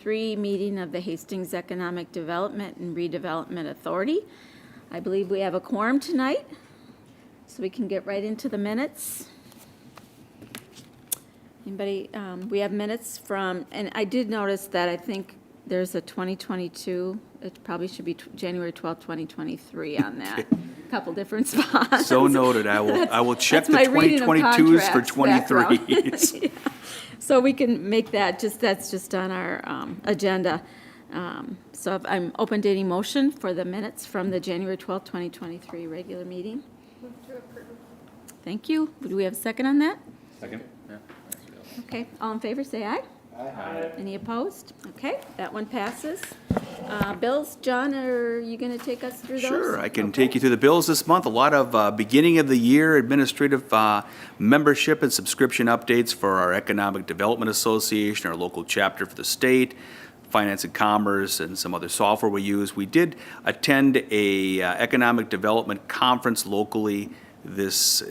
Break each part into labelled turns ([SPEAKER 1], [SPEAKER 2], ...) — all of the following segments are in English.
[SPEAKER 1] 2023 meeting of the Hastings Economic Development and Redevelopment Authority. I believe we have a quorum tonight, so we can get right into the minutes. Anybody, we have minutes from, and I did notice that I think there's a 2022, it probably should be January 12th, 2023 on that. A couple different spots.
[SPEAKER 2] So noted. I will check the
[SPEAKER 1] That's my reading of
[SPEAKER 2] 2022s for
[SPEAKER 1] contracts
[SPEAKER 2] 23s.
[SPEAKER 1] Yeah. So we can make that, that's just on our agenda. So if I'm open to any motion for the minutes from the January 12th, 2023 regular meeting.
[SPEAKER 3] Move to approve.
[SPEAKER 1] Thank you. Do we have a second on that?
[SPEAKER 4] Second? Yeah.
[SPEAKER 1] Okay, all in favor, say aye.
[SPEAKER 4] Aye.
[SPEAKER 1] Any opposed? Okay, that one passes. Bills, John, are you going to take us through those?
[SPEAKER 2] Sure, I can
[SPEAKER 1] Okay.
[SPEAKER 2] take you through the bills this month. A lot of beginning of the year administrative membership and subscription updates for our Economic Development Association, our local chapter for the state, Finance and Commerce, and some other software we use. We did attend a economic development conference locally this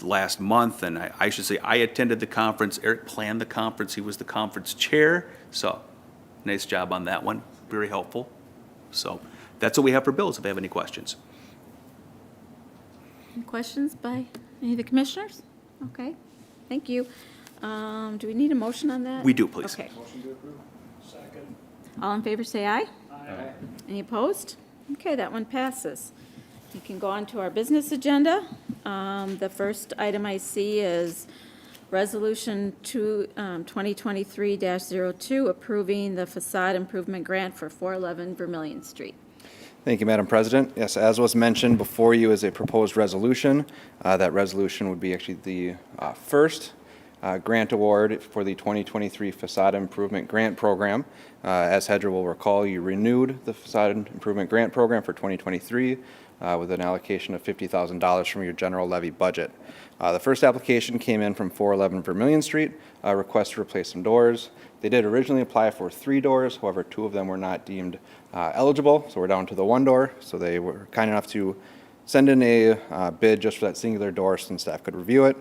[SPEAKER 2] last month, and I should say I attended the conference. Eric planned the conference. He was the conference chair, so nice job on that one. Very helpful. So that's what we have for bills, if you have any questions.
[SPEAKER 1] Any questions by any of the commissioners? Okay, thank you. Do we need a motion on that?
[SPEAKER 2] We do, please.
[SPEAKER 1] Okay.
[SPEAKER 4] Motion to approve. Second.
[SPEAKER 1] All in favor, say aye.
[SPEAKER 4] Aye.
[SPEAKER 1] Any opposed? Okay, that one passes. You can go on to our business agenda. The first item I see is Resolution 2023-02, approving the facade improvement grant for 411 Vermillion Street.
[SPEAKER 5] Thank you, Madam President. Yes, as was mentioned before you is a proposed resolution. That resolution would be actually the first grant award for the 2023 Facade Improvement Grant Program. As HEDRA will recall, you renewed the Facade Improvement Grant Program for 2023 with an allocation of $50,000 from your general levy budget. The first application came in from 411 Vermillion Street, a request to replace some doors. They did originally apply for 3 doors, however, 2 of them were not deemed eligible, so we're down to the 1 door. So they were kind enough to send in a bid just for that singular door so staff could review it.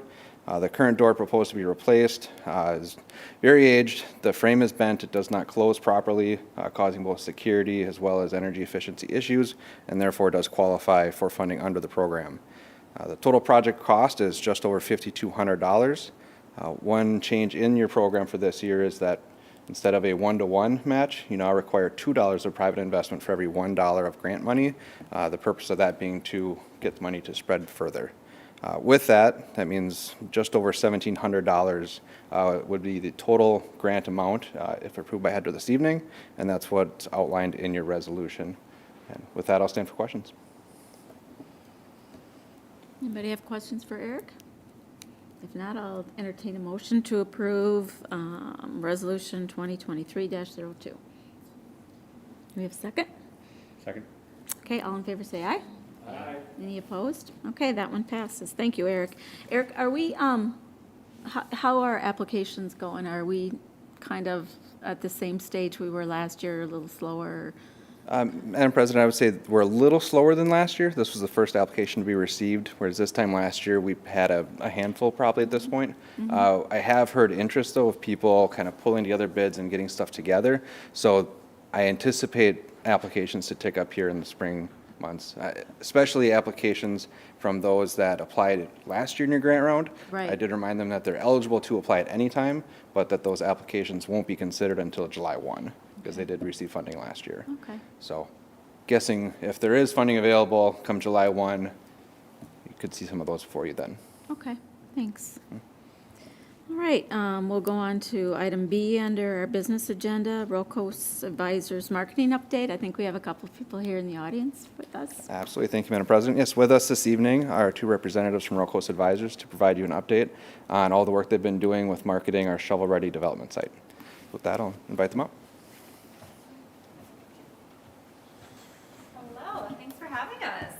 [SPEAKER 5] The current door proposed to be replaced is very aged. The frame is bent. It does not close properly, causing both security as well as energy efficiency issues, and therefore does qualify for funding under the program. The total project cost is just over $5,200. One change in your program for this year is that instead of a 1-to-1 match, you now require $2 of private investment for every $1 of grant money. The purpose of that being to get the money to spread further. With that, that means just over $1,700 would be the total grant amount if approved by HEDRA this evening, and that's what's outlined in your resolution. And with that, I'll stand for questions.
[SPEAKER 1] Anybody have questions for Eric? If not, I'll entertain a motion to approve Resolution 2023-02. Do we have a second?
[SPEAKER 4] Second.
[SPEAKER 1] Okay, all in favor say aye.
[SPEAKER 4] Aye.
[SPEAKER 1] Any opposed? Okay, that one passes. Thank you, Eric. Eric, are we, how are applications going? Are we kind of at the same stage we were last year, a little slower?
[SPEAKER 5] Madam President, I would say we're a little slower than last year. This was the first application to be received, whereas this time last year we had a handful probably at this point. I have heard interest, though, of people kind of pulling together bids and getting stuff together. So I anticipate applications to tick up here in the spring months, especially applications from those that applied last year in your grant round.
[SPEAKER 1] Right.
[SPEAKER 5] I did remind them that they're eligible to apply at any time, but that those applications won't be considered until July 1, because they did receive funding last year.
[SPEAKER 1] Okay.
[SPEAKER 5] So guessing if there is funding available come July 1, you could see some of those for you then.
[SPEAKER 1] Okay, thanks. All right, we'll go on to item B under our business agenda, Rocos Advisors Marketing Update. I think we have a couple of people here in the audience with us.
[SPEAKER 5] Absolutely. Thank you, Madam President. Yes, with us this evening are 2 representatives from Rocos Advisors to provide you an update on all the work they've been doing with marketing our shovel-ready development site. With that, I'll invite them up.
[SPEAKER 3] Hello, thanks for having us.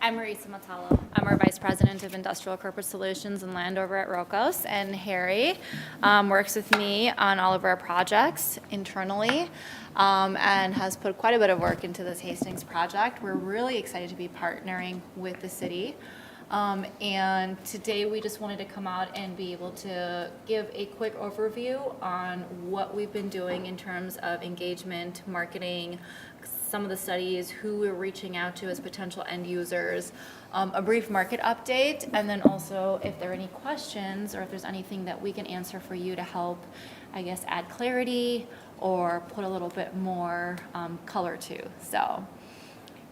[SPEAKER 3] I'm Marisa Matallo. I'm our Vice President of Industrial Corporate Solutions and Land over at Rocos, and Harry works with me on all of our projects internally and has put quite a bit of work into this Hastings project. We're really excited to be partnering with the city And today we just wanted to come out and be able to give a quick overview on what we've been doing in terms of engagement, marketing, some of the studies, who we're reaching out to as potential end users, a brief market update, and then also if there are any questions or if there's anything that we can answer for you to help, I guess, add clarity or put a little bit more color to. So,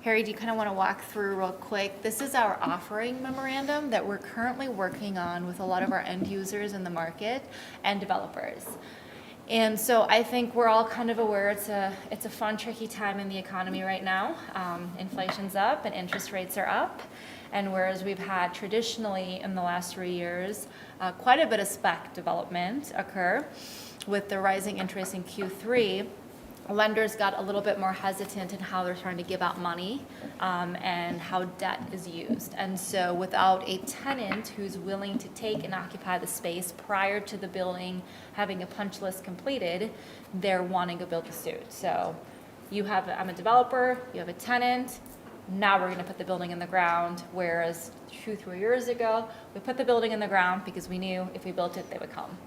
[SPEAKER 3] Harry, do you kind of want to walk through real quick? This is our offering memorandum that we're currently working on with a lot of our end users in the market and developers. And so I think we're all kind of aware it's a fun, tricky time in the economy right now. Inflation's up and interest rates are up. And whereas we've had traditionally in the last 3 years quite a bit of spec development occur, with the rising interest in Q3, lenders got a little bit more hesitant in how they're trying to give out money and how debt is used. And so without a tenant who's willing to take and occupy the space prior to the building having a punch list completed, they're wanting to build to suit. So I'm a developer, you have a tenant, now we're gonna put the building in the ground, whereas 2-3 years ago, we put the building in the ground because we knew if we built it, they would come.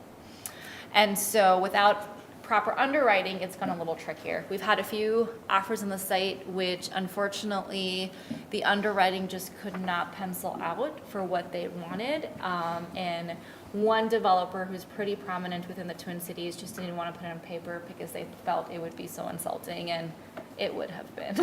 [SPEAKER 3] And so without proper underwriting, it's gone a little trickier. We've had a few offers on the site, which unfortunately the underwriting just could not pencil out for what they wanted. And one developer who's pretty prominent within the Twin Cities just didn't want to put it on paper because they felt it would be so insulting, and it would have been.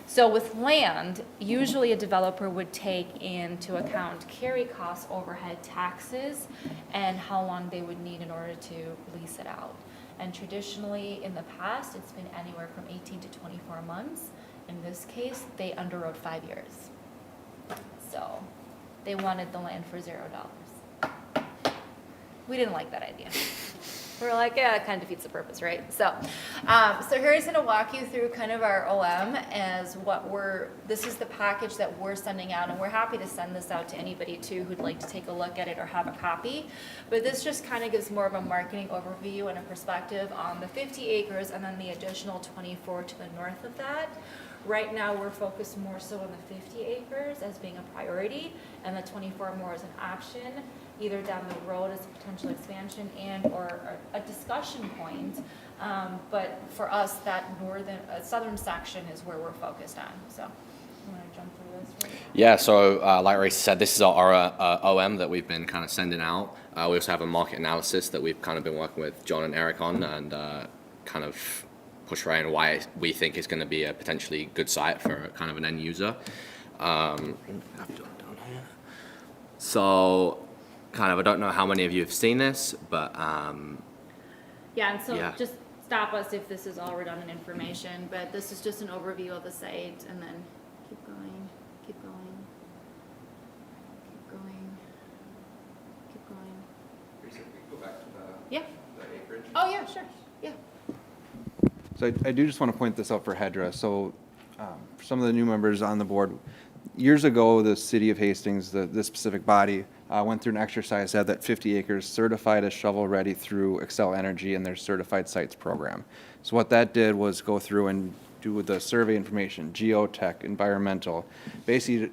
[SPEAKER 3] So with land, usually a developer would take into account carry costs, overhead, taxes, and how long they would need in order to lease it out. And traditionally, in the past, it's been anywhere from 18 to 24 months. In this case, they underwrote 5 years. So they wanted the land for $0. We didn't like that idea. We're like, yeah, it kind of defeats the purpose, right? So Harry's gonna walk you through kind of our OM as this is the package that we're sending out, and we're happy to send this out to anybody too who'd like to take a look at it or have a copy. But this just kind of gives more of a marketing overview and a perspective on the 50 acres and then the additional 24 to the north of that. Right now, we're focused more so on the 50 acres as being a priority, and the 24 more as an option, either down the road as a potential expansion and or a discussion point. But for us, that southern section is where we're focused on. So you want to jump through this? Right?
[SPEAKER 6] Yeah, so like Ray said, this is our OM that we've been kind of sending out. We also have a market analysis that we've kind of been working with John and Eric on, and kind of push around why we think it's going to be a potentially good site for kind of an end user. So kind of, I don't know how many of you have seen this, but
[SPEAKER 3] Yeah, and so
[SPEAKER 6] Yeah.
[SPEAKER 3] just stop us if this is all redundant information, but this is just an overview of the site, and then keep going, keep going, keep going, keep going.
[SPEAKER 5] Go back to
[SPEAKER 3] Yeah.
[SPEAKER 5] the acreage.
[SPEAKER 3] Oh, yeah, sure, yeah.
[SPEAKER 5] So I do just want to point this out for HEDRA. So for some of the new members on the board, years ago, the city of Hastings, this specific body, went through an exercise that had that 50 acres certified as shovel-ready through Excel Energy and their Certified Sites program. So what that did was go through and do the survey information, geotech, environmental, basically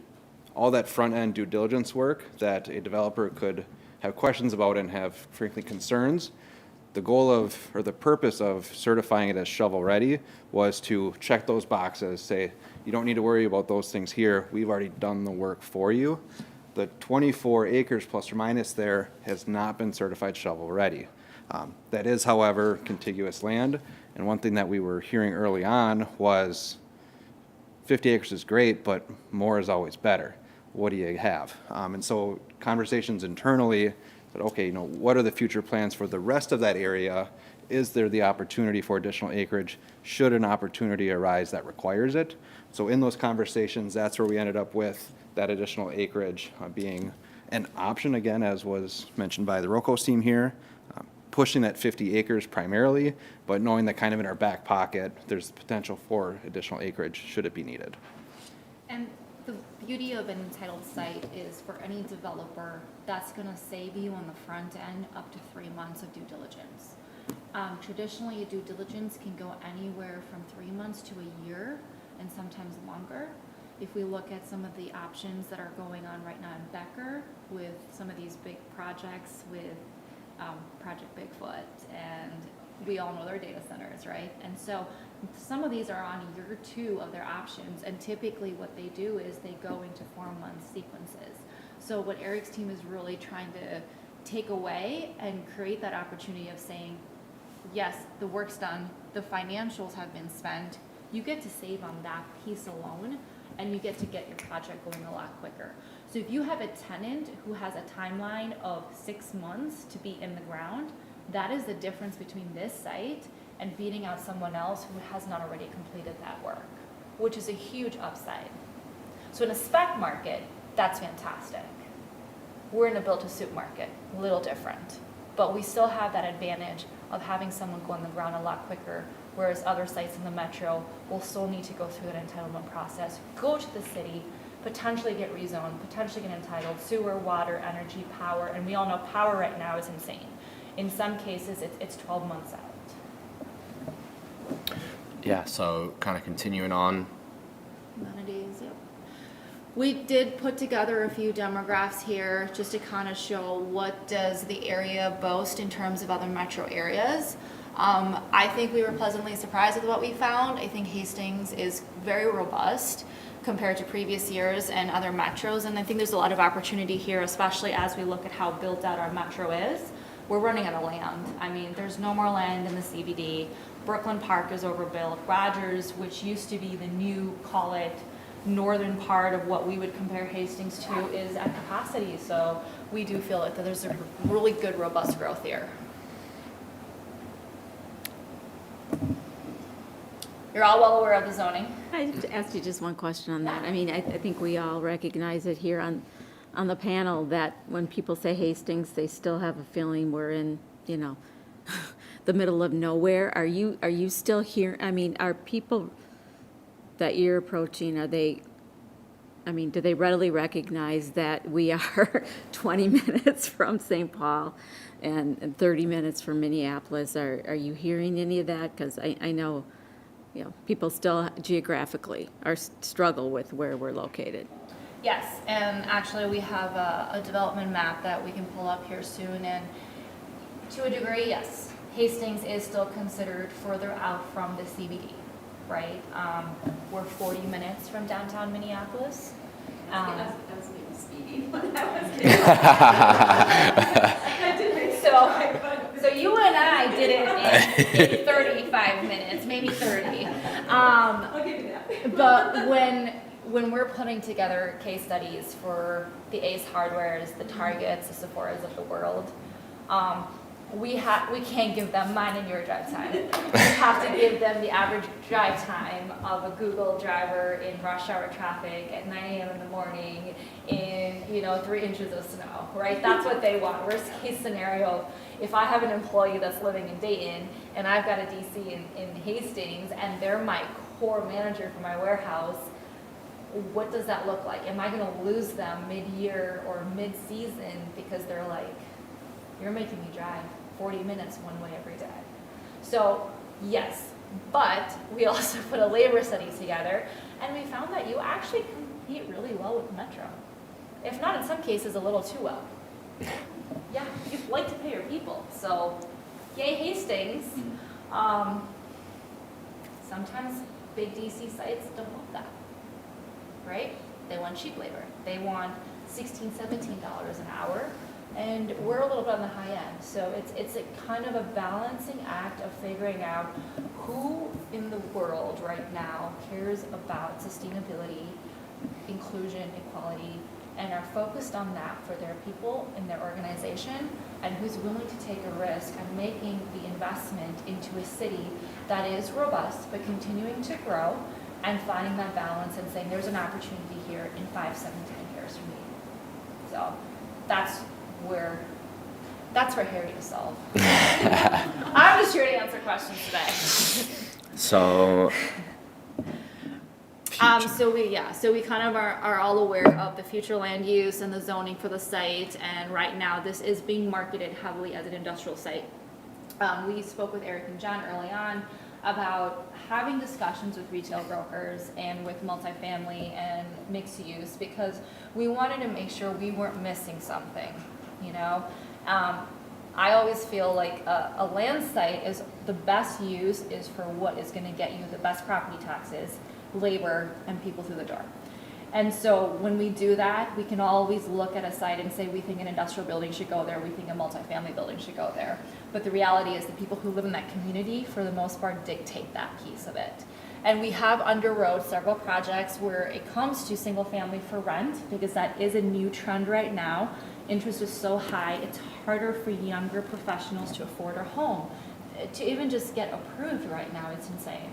[SPEAKER 5] all that front-end due diligence work that a developer could have questions about and have, frankly, concerns. The goal of, or the purpose of certifying it as shovel-ready was to check those boxes, say, you don't need to worry about those things here, we've already done the work for you. The 24 acres plus or minus there has not been certified shovel-ready. That is, however, contiguous land, and one thing that we were hearing early on was 50 acres is great, but more is always better. What do you have? And so conversations internally, but okay, what are the future plans for the rest of that area? Is there the opportunity for additional acreage should an opportunity arise that requires it? So in those conversations, that's where we ended up with that additional acreage being an option, again, as was mentioned by the Rocos team here, pushing that 50 acres primarily, but knowing that kind of in our back pocket, there's the potential for additional acreage should it be needed.
[SPEAKER 3] And the beauty of an entitled site is for any developer, that's gonna save you on the front end up to 3 months of due diligence. Traditionally, a due diligence can go anywhere from 3 months to a year and sometimes longer. if we look at some of the options that are going on right now in Becker with some of these big projects with Project Bigfoot, and we all know their data centers, right? And so some of these are on year 2 of their options, and typically what they do is they go into 4-month sequences. So what Eric's team is really trying to take away and create that opportunity of saying, yes, the work's done, the financials have been spent, you get to save on that piece alone, and you get to get your project going a lot quicker. So if you have a tenant who has a timeline of 6 months to be in the ground, that is the difference between this site and beating out someone else who has not already completed that work, which is a huge upside. So in a spec market, that's fantastic. We're in a build-to-suit market, a little different. But we still have that advantage of having someone go on the ground a lot quicker, whereas other sites in the metro will still need to go through an entitlement process, go to the city, potentially get rezoned, potentially get entitled, sewer, water, energy, power, and we all know power right now is insane. In some cases, it's 12 months out.
[SPEAKER 6] Yeah, so kind of continuing on.
[SPEAKER 3] Amenities, yep. We did put together a few demographics here just to kind of show what does the area boast in terms of other metro areas. I think we were pleasantly surprised with what we found. I think Hastings is very robust compared to previous years and other metros, and I think there's a lot of opportunity here, especially as we look at how built out our metro is. We're running out of land. I mean, there's no more land in the CBD. Brooklyn Park is overbuilt. Rogers, which used to be the new, call it, northern part of what we would compare Hastings to, is at capacity. So we do feel like that there's a really good, robust growth here. You're all well aware of the zoning.
[SPEAKER 1] I asked you just one question on that. I mean, I think we all recognize it here on the panel that when people say Hastings, they still have a feeling we're in, you know, the middle of nowhere. Are you still here? I mean, are people that you're approaching, do they readily recognize that we are 20 minutes from St. Paul and 30 minutes from Minneapolis? Are you hearing any of that? Because I know, you know, people still geographically struggle with where we're located.
[SPEAKER 3] Yes, and actually we have a development map that we can pull up here soon, and to a degree, yes, Hastings is still considered further out from the CBD, right? We're 40 minutes from downtown Minneapolis.
[SPEAKER 7] That was maybe speedy.
[SPEAKER 3] So you and I did it in 35 minutes, maybe 30.
[SPEAKER 7] I'll give you that.
[SPEAKER 3] But when we're putting together case studies for the Ace Hardwares, the Targets, the Sephoras of the world, we can't give them mine and your drive time. We have to give them the average drive time of a Google driver in rush hour traffic at 9 a.m. in the morning in 3 inches of snow, right? That's what they want. Worst case scenario, if I have an employee that's living in Dayton and I've got a DC in Hastings and they're my core manager for my warehouse, what does that look like? Am I going to lose them mid-year or mid-season because they're like, you're making me drive 40 minutes one way every day? So yes, but we also put a labor study together and we found that you actually compete really well with Metro. If not, in some cases, a little too well. Yeah, you'd like to pay your people. So yay, Hastings. Sometimes big DC sites don't want that. Right? They want cheap labor. They want $16, $17 an hour, and we're a little bit on the high end. So it's a kind of a balancing act of figuring out who in the world right now cares about sustainability, inclusion, equality, and are focused on that for their people in their organization, and who's willing to take a risk of making the investment into a city that is robust but continuing to grow, and finding that balance and saying there's an opportunity here in 5, 7, 10 years for me. So that's for Harry to solve. I'm just here to answer questions today.
[SPEAKER 6] So,
[SPEAKER 3] So we kind of are all aware of the future land use and the zoning for the site, and right now this is being marketed heavily as an industrial site. We spoke with Eric and John early on. about having discussions with retail brokers and with multifamily and mixed use, because we wanted to make sure we weren't missing something, you know? I always feel like a land site is the best use is for what is gonna get you the best property taxes, labor, and people through the door. And so when we do that, we can always look at a site and say, we think an industrial building should go there, we think a multifamily building should go there. But the reality is the people who live in that community, for the most part, dictate that piece of it. And we have underwrote several projects where it comes to single family for rent, because that is a new trend right now. Interest is so high, it's harder for younger professionals to afford a home. To even just get approved right now, it's insane.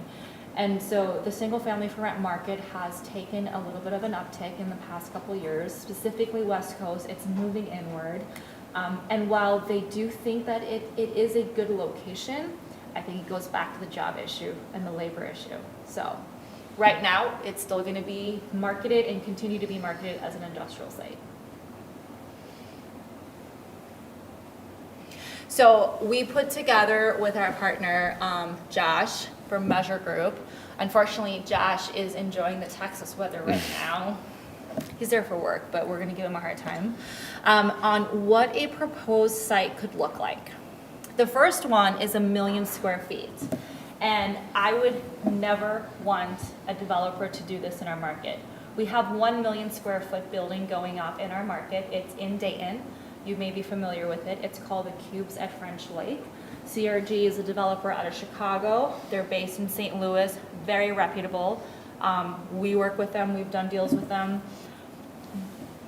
[SPEAKER 3] And so the single family for rent market has taken a little bit of an uptick in the past couple of years, specifically West Coast, it's moving inward. And while they do think that it is a good location, I think it goes back to the job issue and the labor issue. So right now, it's still gonna be marketed and continue to be marketed as an industrial site. So we put together with our partner, Josh from Measure Group. Unfortunately, Josh is enjoying the Texas weather right now. He's there for work, but we're gonna give him a hard time, on what a proposed site could look like. The first one is 1 million square feet. And I would never want a developer to do this in our market. We have 1 million square foot building going up in our market. It's in Dayton. You may be familiar with it. It's called the Cubes at French Lake. CRG is a developer out of Chicago. They're based in St. Louis, very reputable. We work with them, we've done deals with them.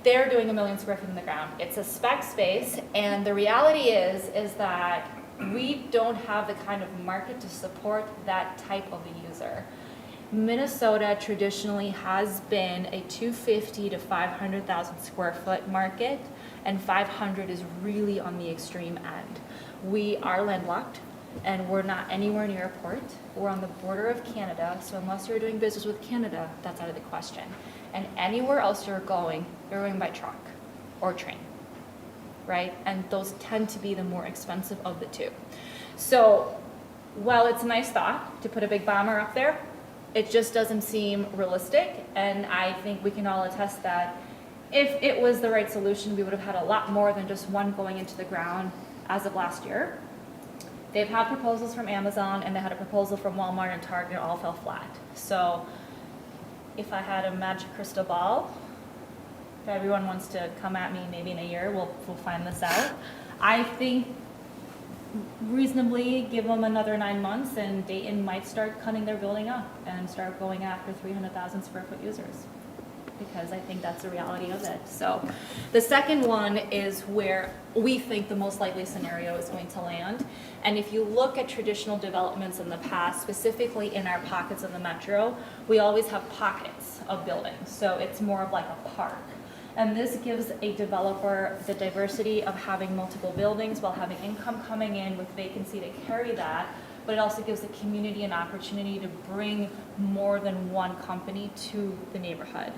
[SPEAKER 3] They're doing 1 million square feet in the ground. It's a spec space, and the reality is that we don't have the kind of market to support that type of a user. Minnesota traditionally has been a 250 to 500,000 square foot market, and 500 is really on the extreme end. We are landlocked, and we're not anywhere near a port. We're on the border of Canada, so unless you're doing business with Canada, that's out of the question. And anywhere else you're going by truck or train, right? And those tend to be the more expensive of the two. So while it's a nice thought to put a big bomber up there, it just doesn't seem realistic, and I think we can all attest that if it was the right solution, we would have had a lot more than just one going into the ground as of last year. They've had proposals from Amazon, and they had a proposal from Walmart and Target, and all fell flat. So if I had a magic crystal ball, if everyone wants to come at me maybe in a year, we'll find this out. I think reasonably give them another 9 months, and Dayton might start cutting their building up and start going after 300,000 square foot users, because I think that's the reality of it. So the second one is where we think the most likely scenario is going to land. And if you look at traditional developments in the past, specifically in our pockets of the metro, we always have pockets of buildings. So it's more of like a park. And this gives a developer the diversity of having multiple buildings while having income coming in with vacancy to carry that, but it also gives the community an opportunity to bring more than one company to the neighborhood.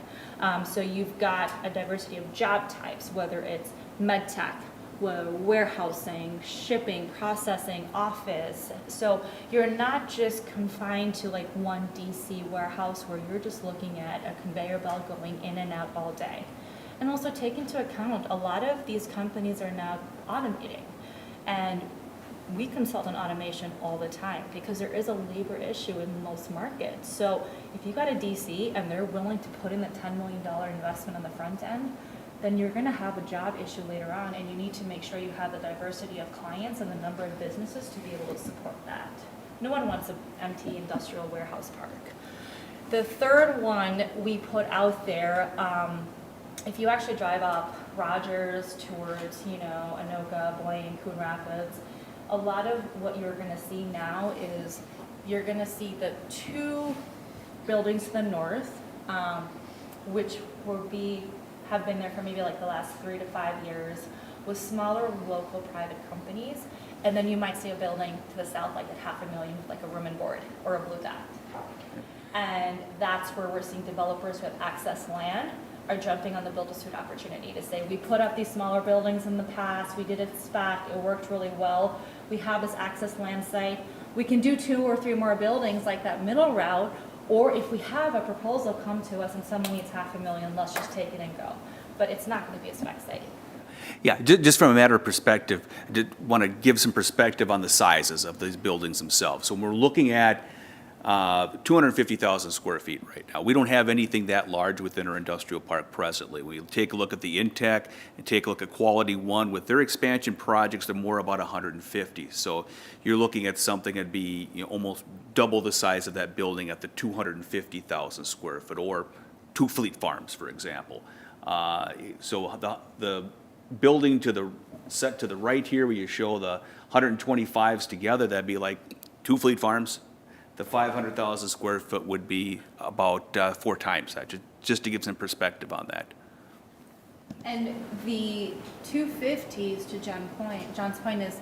[SPEAKER 3] So you've got a diversity of job types, whether it's med tech, warehousing, shipping, processing, office. So you're not just confined to like one DC warehouse where you're just looking at a conveyor belt going in and out all day. And also take into account, a lot of these companies are now automating. And we consult on automation all the time because there is a labor issue in most markets. So if you got a DC and they're willing to put in the $10 million investment on the front end, then you're gonna have a job issue later on, and you need to make sure you have the diversity of clients and the number of businesses to be able to support that. No one wants an empty industrial warehouse park. The third one we put out there, if you actually drive up Rogers towards, Anoka, Blaine, Coon Rapids, a lot of what you're gonna see now is you're gonna see the two buildings to the north, which have been there for maybe like the last 3 to 5 years with smaller local private companies. And then you might see a building to the south like at $500,000 with like a room and board or a blue dot. And that's where we're seeing developers who have access land are jumping on the build-to-suit opportunity to say, we put up these smaller buildings in the past, we did it spec, it worked really well. We have this access land site,
[SPEAKER 8] We can do 2 or 3 more buildings like that middle route, or if we have a proposal come to us and someone needs $500,000, let's just take it and go. But it's not going to be a spec site.
[SPEAKER 2] Yeah, just from a matter of perspective, I did want to give some perspective on the sizes of these buildings themselves. So when we're looking at 250,000 square feet right now, we don't have anything that large within our industrial park presently. We take a look at the Intech and take a look at Quality One. With their expansion projects, they're more about 150. So you're looking at something that'd be, you know, almost double the size of that building at the 250,000 square foot, or 2 Fleet Farms, for example. So the building to the set to the right here, where you show the 125s together, that'd be like 2 Fleet Farms. The 500,000 square foot would be about 4 times that, just to give some perspective on that.
[SPEAKER 8] And the 250s, to John's point is,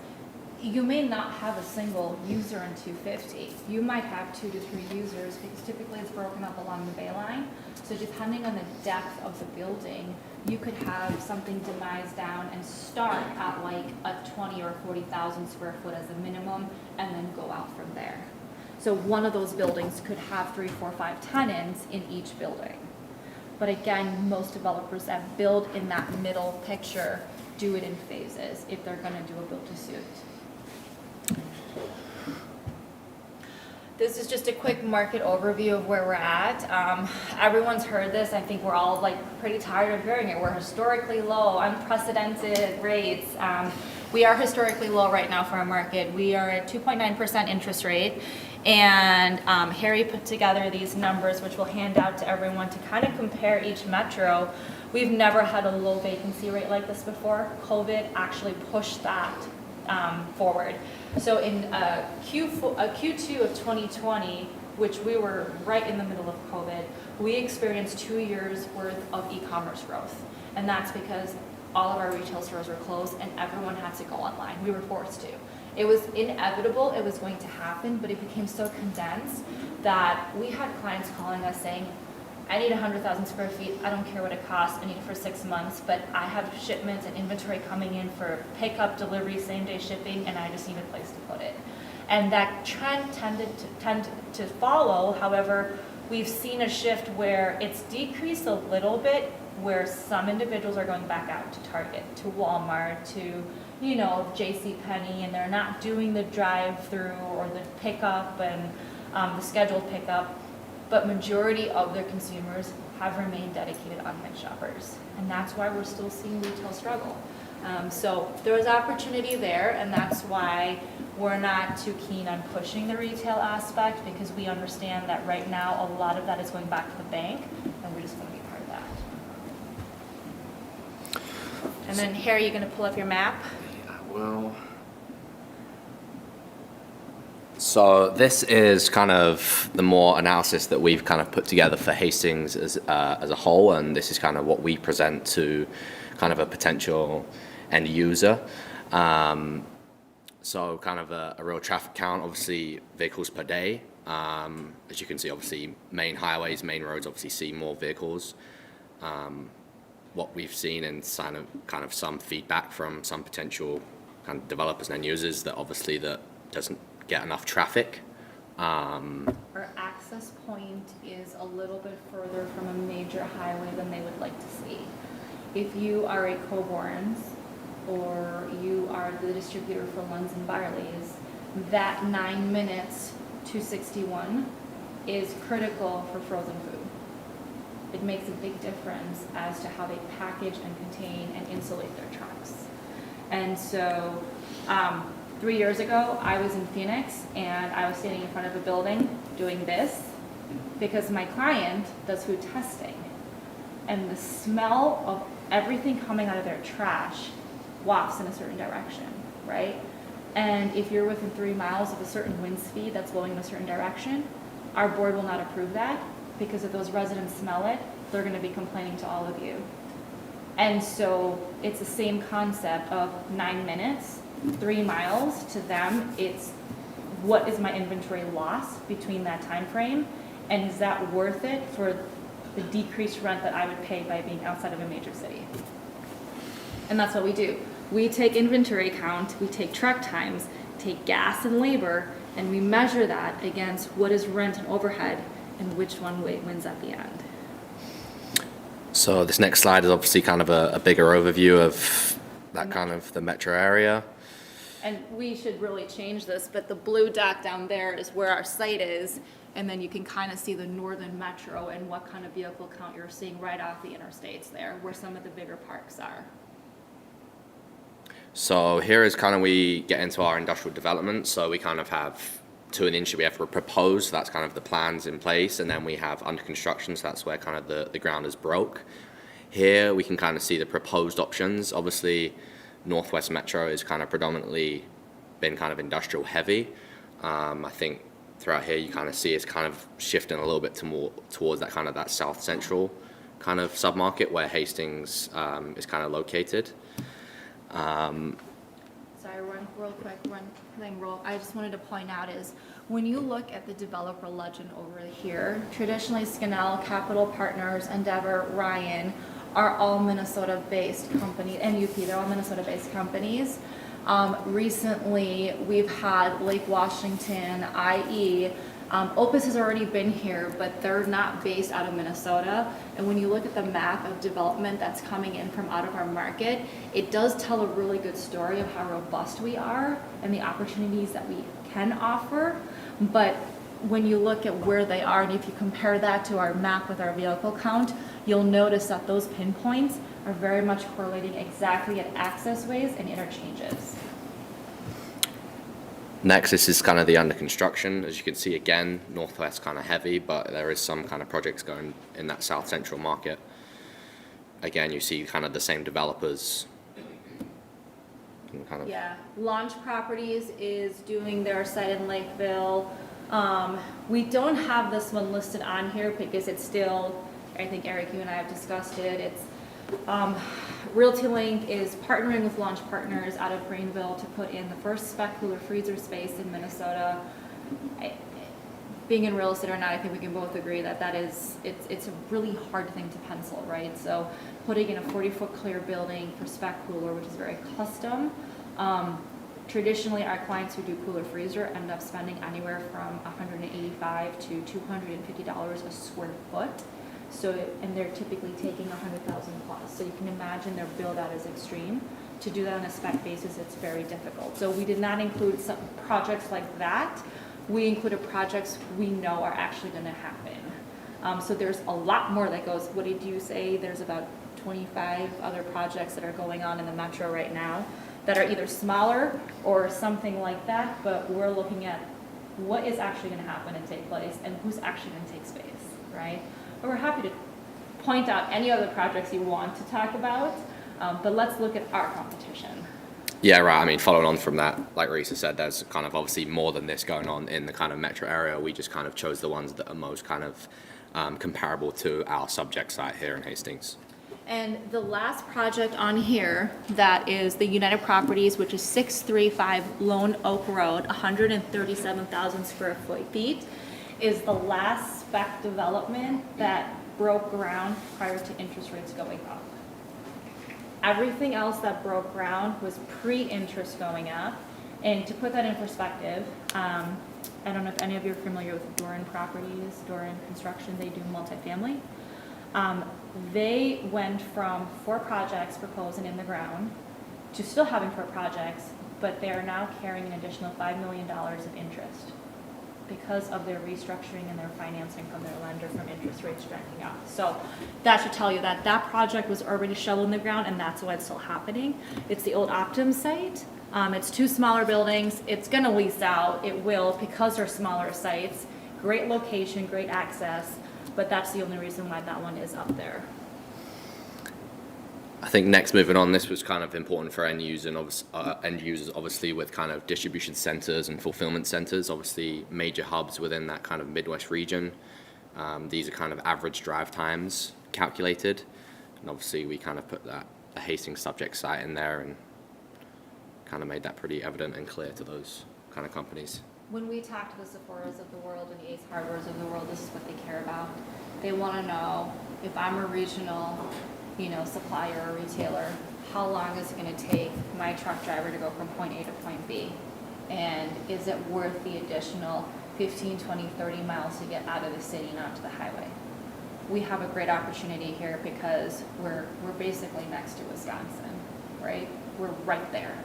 [SPEAKER 8] you may not have a single user in 250. You might have 2 to 3 users, because typically it's broken up along the bay line. So depending on the depth of the building, you could have something demised down and start at like a 20 or 40,000 square foot as a minimum, and then go out from there. So one of those buildings could have 3, 4, 5 tenants in each building. But again, most developers that build in that middle picture do it in phases if they're gonna do a build-to-suit. This is just a quick market overview of where we're at. Everyone's heard this. I think we're all like pretty tired of hearing it. We're historically low, unprecedented rates. We are historically low right now for our market. We are at 2.9% interest rate. And Harry put together these numbers, which we'll hand out to everyone to kind of compare each metro. We've never had a low vacancy rate like this before. COVID actually pushed that forward. So in Q2 of 2020, which we were right in the middle of COVID, we experienced 2 years worth of e-commerce growth. And that's because all of our retail stores were closed and everyone had to go online. We were forced to. It was inevitable, it was going to happen, but it became so condensed that we had clients calling us saying, I need 100,000 square feet, I don't care what it costs, I need it for 6 months, but I have shipments and inventory coming in for pickup, delivery, same day shipping, and I just need a place to put it. And that trend tended to follow. However, we've seen a shift where it's decreased a little bit, where some individuals are going back out to Target, to Walmart, to, you know, JCPenney, and they're not doing the drive-through or the pickup and the scheduled pickup, but majority of their consumers have remained dedicated online shoppers. And that's why we're still seeing retail struggle. So there is opportunity there, and that's why we're not too keen on pushing the retail aspect, because we understand that right now a lot of that is going back to the bank, and we just want to be part of that. And then Harry, you're going to pull up your map?
[SPEAKER 6] Well, so this is kind of the more analysis that we've kind of put together for Hastings as a whole, and this is kind of what we present to kind of a potential end user. So kind of a real traffic count, obviously vehicles per day. As you can see, obviously main highways, main roads obviously see more vehicles. What we've seen and kind of some feedback from some potential kind of developers and end users that obviously that doesn't get enough traffic.
[SPEAKER 8] Our access point is a little bit further from a major highway than they would like to see. If you are a Coburn's or you are the distributor for Lunds and Barley's, that 9 minutes to 61 is critical for frozen food. It makes a big difference as to how they package and contain and insulate their trucks. And so 3 years ago, I was in Phoenix and I was standing in front of a building doing this because my client does food testing. And the smell of everything coming out of their trash wafts in a certain direction, right? And if you're within 3 miles of a certain wind speed that's blowing in a certain direction, our board will not approve that, because if those residents smell it, they're going to be complaining to all of you. And so it's the same concept of 9 minutes, 3 miles. To them, it's what is my inventory loss between that time frame, and is that worth it for the decreased rent that I would pay by being outside of a major city? And that's what we do. We take inventory count, we take truck times, take gas and labor, And we measure that against what is rent and overhead and which one wins at the end.
[SPEAKER 6] So this next slide is obviously kind of a bigger overview of that kind of the metro area.
[SPEAKER 8] And we should really change this, but the blue dot down there is where our site is, and then you can kind of see the northern metro and what kind of vehicle count you're seeing right off the interstates there, where some of the bigger parks are.
[SPEAKER 6] So here is kind of we get into our industrial development. So we kind of have to an inch we have proposed, that's kind of the plans in place, and then we have under construction, so that's where kind of the ground is broke. Here we can kind of see the proposed options. Obviously, Northwest Metro is kind of predominantly been kind of industrial heavy. I think throughout here you kind of see it's kind of shifting a little bit more towards that kind of that south central kind of submarket where Hastings is kind of located.
[SPEAKER 8] Sorry, real quick, I just wanted to point out is when you look at the developer legend over here, traditionally Scannell, Capital Partners, Endeavor, Ryan are all Minnesota-based companies, and UP, they're all Minnesota-based companies. Recently, we've had Lake Washington, IE. Opus has already been here, but they're not based out of Minnesota. And when you look at the map of development that's coming in from out of our market, it does tell a really good story of how robust we are and the opportunities that we can offer. But when you look at where they are, and if you compare that to our map with our vehicle count, you'll notice that those pinpoints are very much correlating exactly at access ways and interchanges.
[SPEAKER 6] Next, this is kind of the under construction. As you can see, again, Northwest kind of heavy, but there is some kind of projects going in that south central market. Again, you see kind of the same developers. Kind of
[SPEAKER 8] Yeah, Launch Properties is doing their site in Lakeville. We don't have this one listed on here because it's still, I think Eric, you and I have discussed it. It's Realty Link is partnering with Launch Partners out of Greenville to put in the first spec cooler freezer space in Minnesota. Being in real estate or not, I think we can both agree that it's a really hard thing to pencil, right? So putting in a 40-foot clear building for spec cooler, which is very custom. Traditionally, our clients who do cooler freezer end up spending anywhere from $185 to $250 a square foot. So, and they're typically taking 100,000 plus. So you can imagine their build out is extreme. To do that on a spec basis, it's very difficult. So we did not include some projects like that. We included projects we know are actually going to happen. So there's a lot more that goes. What did you say? There's about 25 other projects that are going on in the metro right now that are either smaller or something like that. But we're looking at what is actually going to happen and take place, and who's actually going to take space, right? But we're happy to point out any other projects you want to talk about, but let's look at our competition.
[SPEAKER 6] Yeah, right. I mean, following on from that, like Risa said, there's kind of obviously more than this going on in the kind of metro area. We just kind of chose the ones that are most kind of comparable to our subject site here in Hastings.
[SPEAKER 8] And the last project on here that is the United Properties, which is 635 Lone Oak Road, 137,000 square feet, is the last spec development that broke ground prior to interest rates going up. Everything else that broke ground was pre-interest going up. And to put that in perspective, I don't know if any of you are familiar with Doran Properties, Doran Construction, they do multifamily. They went from 4 projects proposed and in the ground to still having 4 projects, but they are now carrying an additional $5 million of interest because of their restructuring and their financing from their lender from interest rates trending up. So that should tell you that that project was already shoveled in the ground, and that's why it's still happening. It's the old Optum site. It's 2 smaller buildings. It's going to lease out. It will because they're smaller sites. Great location, great access, but that's the only reason why that one is up there.
[SPEAKER 6] I think next, moving on, this was kind of important for end users, obviously, with kind of distribution centers and fulfillment centers, obviously major hubs within that kind of Midwest region. These are kind of average drive times calculated, and obviously we kind of put that a Hastings subject site in there and kind of made that pretty evident and clear to those kind of companies.
[SPEAKER 8] When we talk to the Sephoras of the world and the Ace Hardwares of the world, this is what they care about. They want to know if I'm a regional supplier or retailer, how long is it going to take my truck driver to go from point A to point B? And is it worth the additional 15, 20, 30 miles to get out of the city and onto the highway? We have a great opportunity here because we're basically next to Wisconsin, right? We're right there.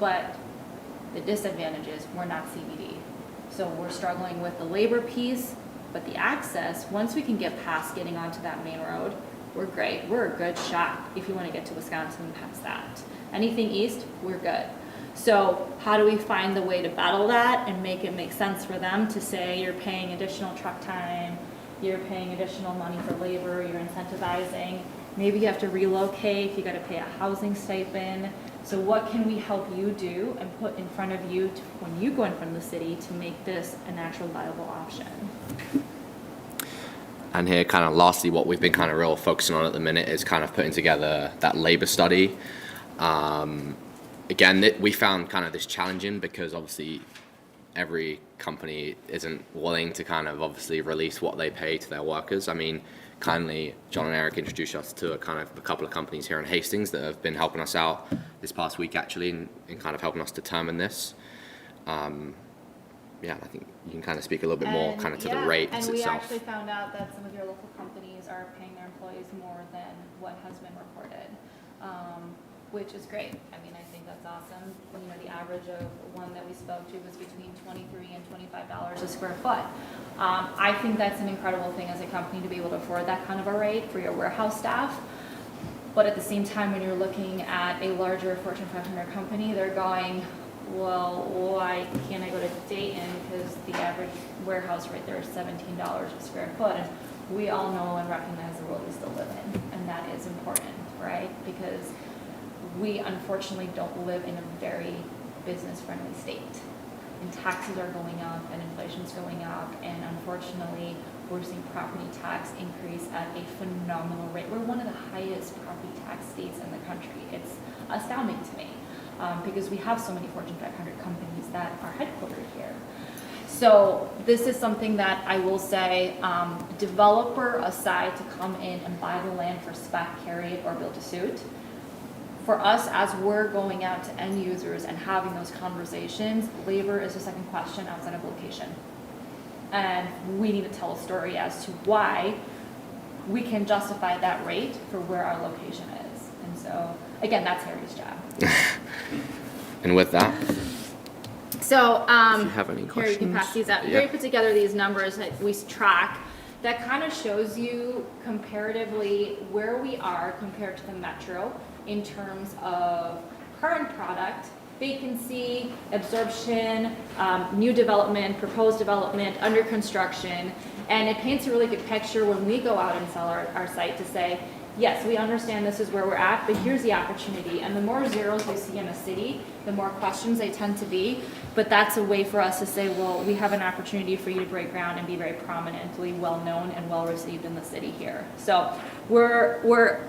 [SPEAKER 8] But the disadvantage is we're not CBD. So we're struggling with the labor piece, but the access, once we can get past getting onto that main road, we're great. We're a good shot if you want to get to Wisconsin and past that. Anything east, we're good. So how do we find the way to battle that and make it make sense for them to say you're paying additional truck time, you're paying additional money for labor, you're incentivizing, maybe you have to relocate, you got to pay a housing stipend. So what can we help you do and put in front of you when you go in front of the city to make this an actual viable option?
[SPEAKER 6] And here, kind of lastly, what we've been kind of real focusing on at the minute is kind of putting together that labor study. Again, we found kind of this challenging because obviously every company isn't willing to kind of obviously release what they pay to their workers. I mean, kindly, John and Eric introduced us to a couple of companies here in Hastings that have been helping us out this past week actually in kind of helping us determine this. Yeah, I think you can kind of speak a little bit more kind of to the rates
[SPEAKER 8] and we
[SPEAKER 6] itself.
[SPEAKER 8] actually found out that some of your local companies are paying their employees more than what has been reported, which is great. I mean, I think that's awesome. You know, the average of one that we spoke to was between $23 and $25 a square foot. I think that's an incredible thing as a company to be able to afford that kind of a rate for your warehouse staff. But at the same time, when you're looking at a larger Fortune 500 company, they're going, well, why can't I go to Dayton because the average warehouse right there is $17 a square foot. And we all know and recognize the world we still live in, and that is important, right? Because we unfortunately don't live in a very business-friendly state. And taxes are going up and inflation's going up, and unfortunately we're seeing property tax increase at a phenomenal rate. We're one of the highest property tax states in the country. It's astounding to me. Because we have so many Fortune 500 companies that are headquartered here. So this is something that I will say, developer aside to come in and buy the land for spec, carry it, or build to suit. For us, as we're going out to end users and having those conversations, labor is the second question outside of location. And we need to tell a story as to why we can justify that rate for where our location is. And so, again, that's Harry's job.
[SPEAKER 6] And with that,
[SPEAKER 8] So,
[SPEAKER 6] if you have any
[SPEAKER 8] here you can pass these out.
[SPEAKER 6] Yeah.
[SPEAKER 8] Harry put together these numbers that we track that kind of shows you comparatively where we are compared to the metro in terms of current product, vacancy, absorption, new development, proposed development, under construction. And it paints a really good picture when we go out and sell our site to say, yes, we understand this is where we're at, but here's the opportunity. And the more zeros you see in a city, the more questions they tend to be. But that's a way for us to say, well, we have an opportunity for you to break ground and be very prominently well-known and well-received in the city here. So we're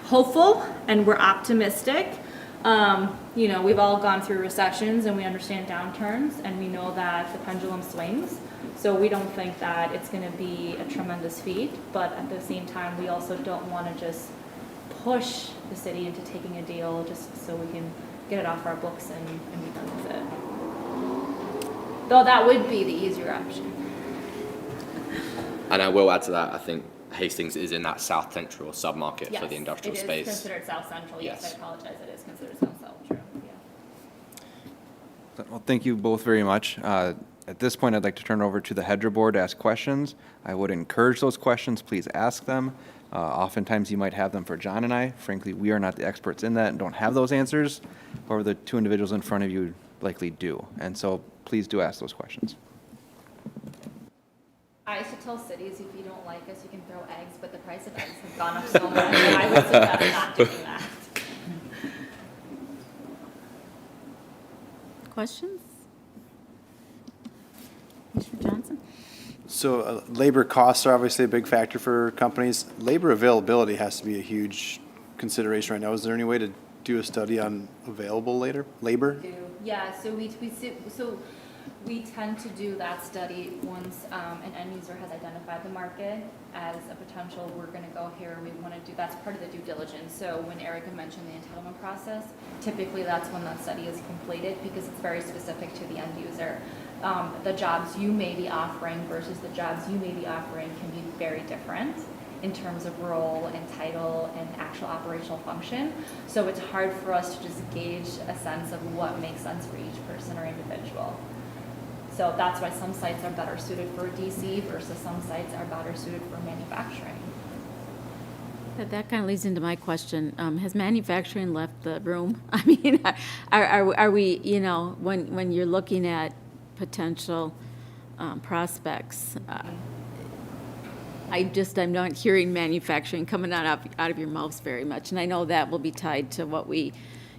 [SPEAKER 8] hopeful and we're optimistic. You know, we've all gone through recessions and we understand downturns and we know that the pendulum swings. So we don't think that it's going to be a tremendous feat, but at the same time, we also don't want to just push the city into taking a deal just so we can get it off our books and be done with it. Though that would be the easier option.
[SPEAKER 6] and I will add to that, I think Hastings is in that south central submarket for the industrial
[SPEAKER 8] Yes,
[SPEAKER 6] space.
[SPEAKER 8] it is considered South Central. Yes,
[SPEAKER 6] Yes.
[SPEAKER 8] I apologize. It is considered South Central. Yeah.
[SPEAKER 5] Well, thank you both very much. At this point, I'd like to turn it over to the HEDRA board to ask questions. I would encourage those questions. Please ask them. Oftentimes, you might have them for John and I. Frankly, we are not the experts in that and don't have those answers. However, the two individuals in front of you likely do. And so please do ask those questions.
[SPEAKER 8] I used to tell cities, if you don't like us, you can throw eggs, but the price of eggs has gone up so much that I would suggest not doing that.
[SPEAKER 1] Questions? Mr. Johnson?
[SPEAKER 9] So labor costs are obviously a big factor for companies. Labor availability has to be a huge consideration right now. Is there any way to do a study on available labor?
[SPEAKER 8] Yeah, so We tend to do that study once an end user has identified the market as a potential, we're gonna go here, we wanna do, that's part of the due diligence. So when Erica mentioned the entitlement process, typically that's when that study is completed because it's very specific to the end user. The jobs you may be offering versus the jobs you may be offering can be very different in terms of role and title and actual operational function. So it's hard for us to just gauge a sense of what makes sense for each person or individual. So that's why some sites are better suited for DC versus some sites are better suited for manufacturing.
[SPEAKER 1] That kind of leads into my question. Has manufacturing left the room? I mean, are we, you know, when you're looking at potential prospects, I'm not hearing manufacturing coming out of your mouths very much. And I know that will be tied to what we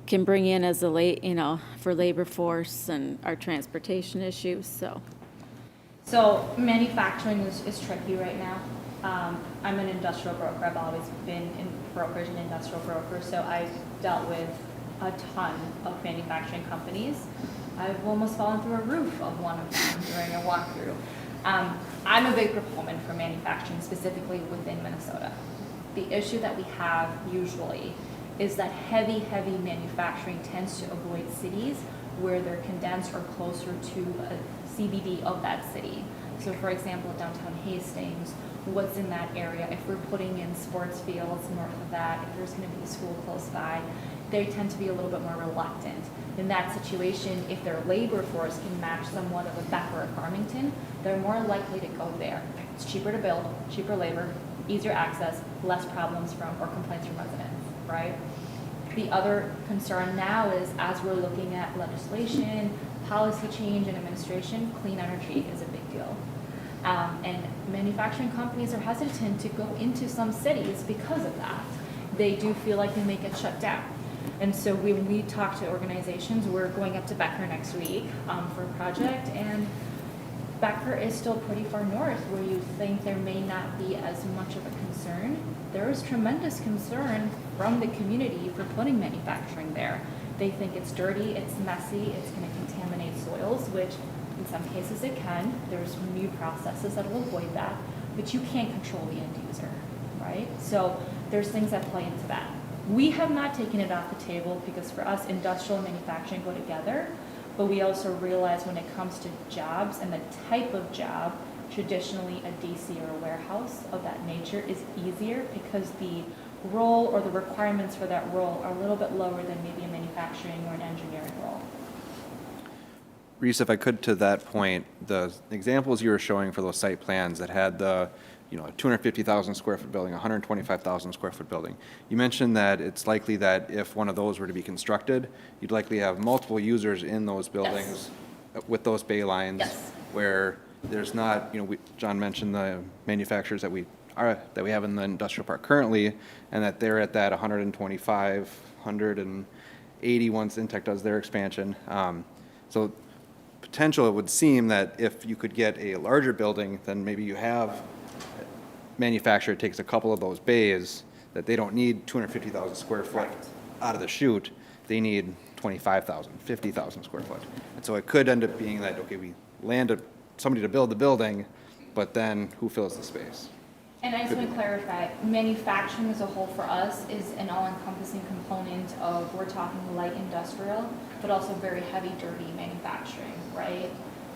[SPEAKER 1] can bring in as for labor force and our transportation issues, so.
[SPEAKER 8] So manufacturing is tricky right now. I'm an industrial broker. I've always been in brokerage and industrial broker, so I've dealt with a ton of manufacturing companies. I've almost fallen through a roof of one of them during a walkthrough. I'm a big proponent for manufacturing, specifically within Minnesota. The issue that we have usually is that heavy manufacturing tends to avoid cities where they're condensed or closer to a CBD of that city. So for example, downtown Hastings, what's in that area? If we're putting in sports fields north of that, if there's going to be a school close by, they tend to be a little bit more reluctant. In that situation, if their labor force can match somewhat of a Becker or Farmington, they're more likely to go there. It's cheaper to build, cheaper labor, easier access, less problems or complaints from residents, right? The other concern now is as we're looking at legislation, policy change, and administration, clean energy is a big deal. And manufacturing companies are hesitant to go into some cities because of that. They do feel like they may get shut down. And so when we talk to organizations, we're going up to Becker next week for a project, and Becker is still pretty far north where you think there may not be as much of a concern. There is tremendous concern from the community for putting manufacturing there. They think it's dirty, it's messy, it's going to contaminate soils, which in some cases it can. There's new processes that will avoid that, but you can't control the end user, right? So there's things that play into that. We have not taken it off the table because for us, industrial and manufacturing go together, but we also realize when it comes to jobs and the type of job, traditionally a DC or a warehouse of that nature is easier because the role or the requirements for that role are a little bit lower than maybe a manufacturing or an engineering role.
[SPEAKER 5] Reese, if I could, to that point, the examples you were showing for those site plans that had the, you know, a 250,000 square foot building, 125,000 square foot building. You mentioned that it's likely that if one of those were to be constructed, you'd likely have multiple users in those buildings with those bay lines where there's not, you know, John mentioned the manufacturers that we have in the industrial park currently, and that they're at that 125, 180 once Intech does their expansion. So potential, it would seem that if you could get a larger building, then maybe you have manufacturer takes a couple of those bays that they don't need 250,000 square foot out of the chute. They need 25,000, 50,000 square foot. And so it could end up being that, okay, we land somebody to build the building, but then who fills the space?
[SPEAKER 8] And I just want to clarify, manufacturing as a whole for us is an all-encompassing component of, we're talking light industrial, but also very heavy, dirty manufacturing, right?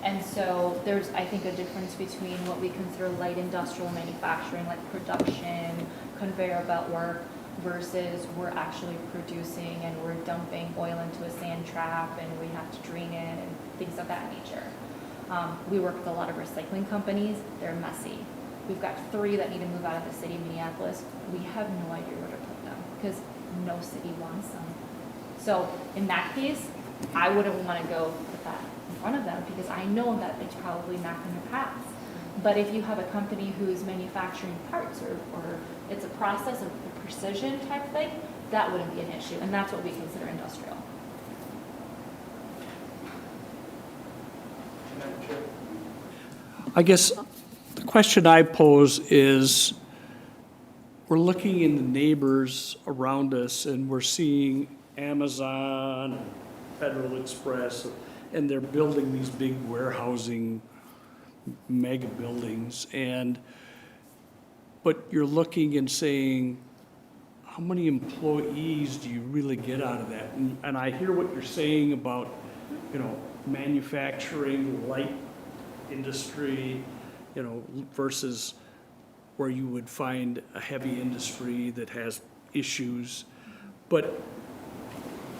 [SPEAKER 8] And so there's, I think, a difference between what we consider light industrial manufacturing, like production, conveyor belt work, versus we're actually producing and we're dumping oil into a sand trap and we have to drain it and things of that nature. We work with a lot of recycling companies. They're messy. We've got 3 that need to move out of the city of Minneapolis. We have no idea where to put them because no city wants them. So in that case, I wouldn't want to go put that in front of them because I know that it's probably not going to pass. But if you have a company who's manufacturing parts or it's a process of precision type thing, that wouldn't be an issue. And that's what we consider industrial.
[SPEAKER 4] I guess the question I pose is, we're looking in the neighbors around us and we're seeing Amazon, Federal Express, and they're building these big warehousing mega buildings, but you're looking and saying, how many employees do you really get out of that? And I hear what you're saying about, manufacturing, light industry, versus where you would find a heavy industry that has issues. But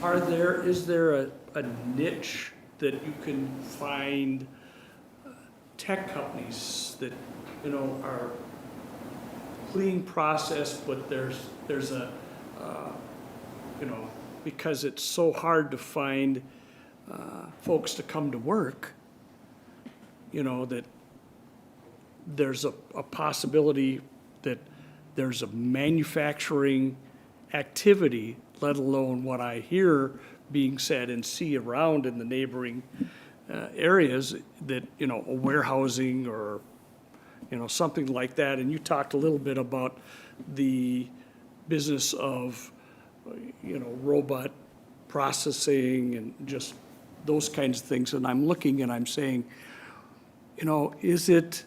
[SPEAKER 4] is there a niche that you can find tech companies that, are clean process, but there's a, because it's so hard to find folks to come to work, that there's a possibility that there's a manufacturing activity, let alone what I hear being said and see around in the neighboring areas, that, a warehousing or, something like that. And you talked a little bit about the business of, robot processing and just those kinds of things. And I'm looking and I'm saying, is it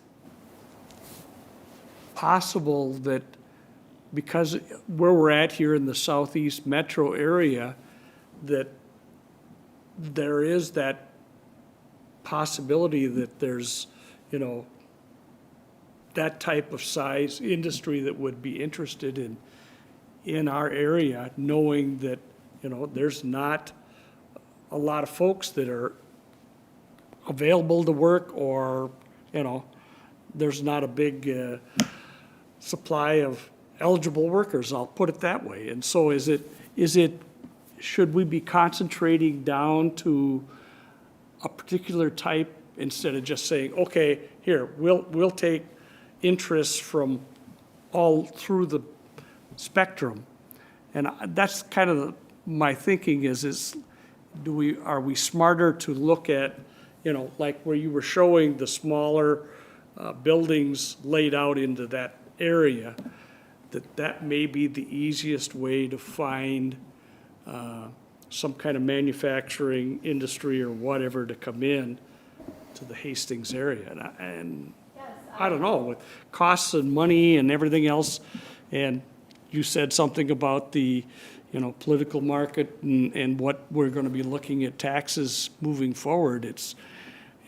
[SPEAKER 4] possible that because where we're at here in the southeast metro area, that there is that possibility that there's, that type of size industry that would be interested in our area, knowing that, there's not a lot of folks that are available to work, or, there's not a big supply of eligible workers, I'll put it that way. And so should we be concentrating down to a particular type instead of just saying, okay, here, we'll take interests from all through the spectrum? And that's kind of my thinking is are we smarter to look at, like where you were showing the smaller buildings laid out into that area, that may be the easiest way to find some kind of manufacturing industry or whatever to come in to the Hastings area. And I don't know, with costs and money and everything else, and you said something about the, political market and what we're going to be looking at taxes moving forward. It's,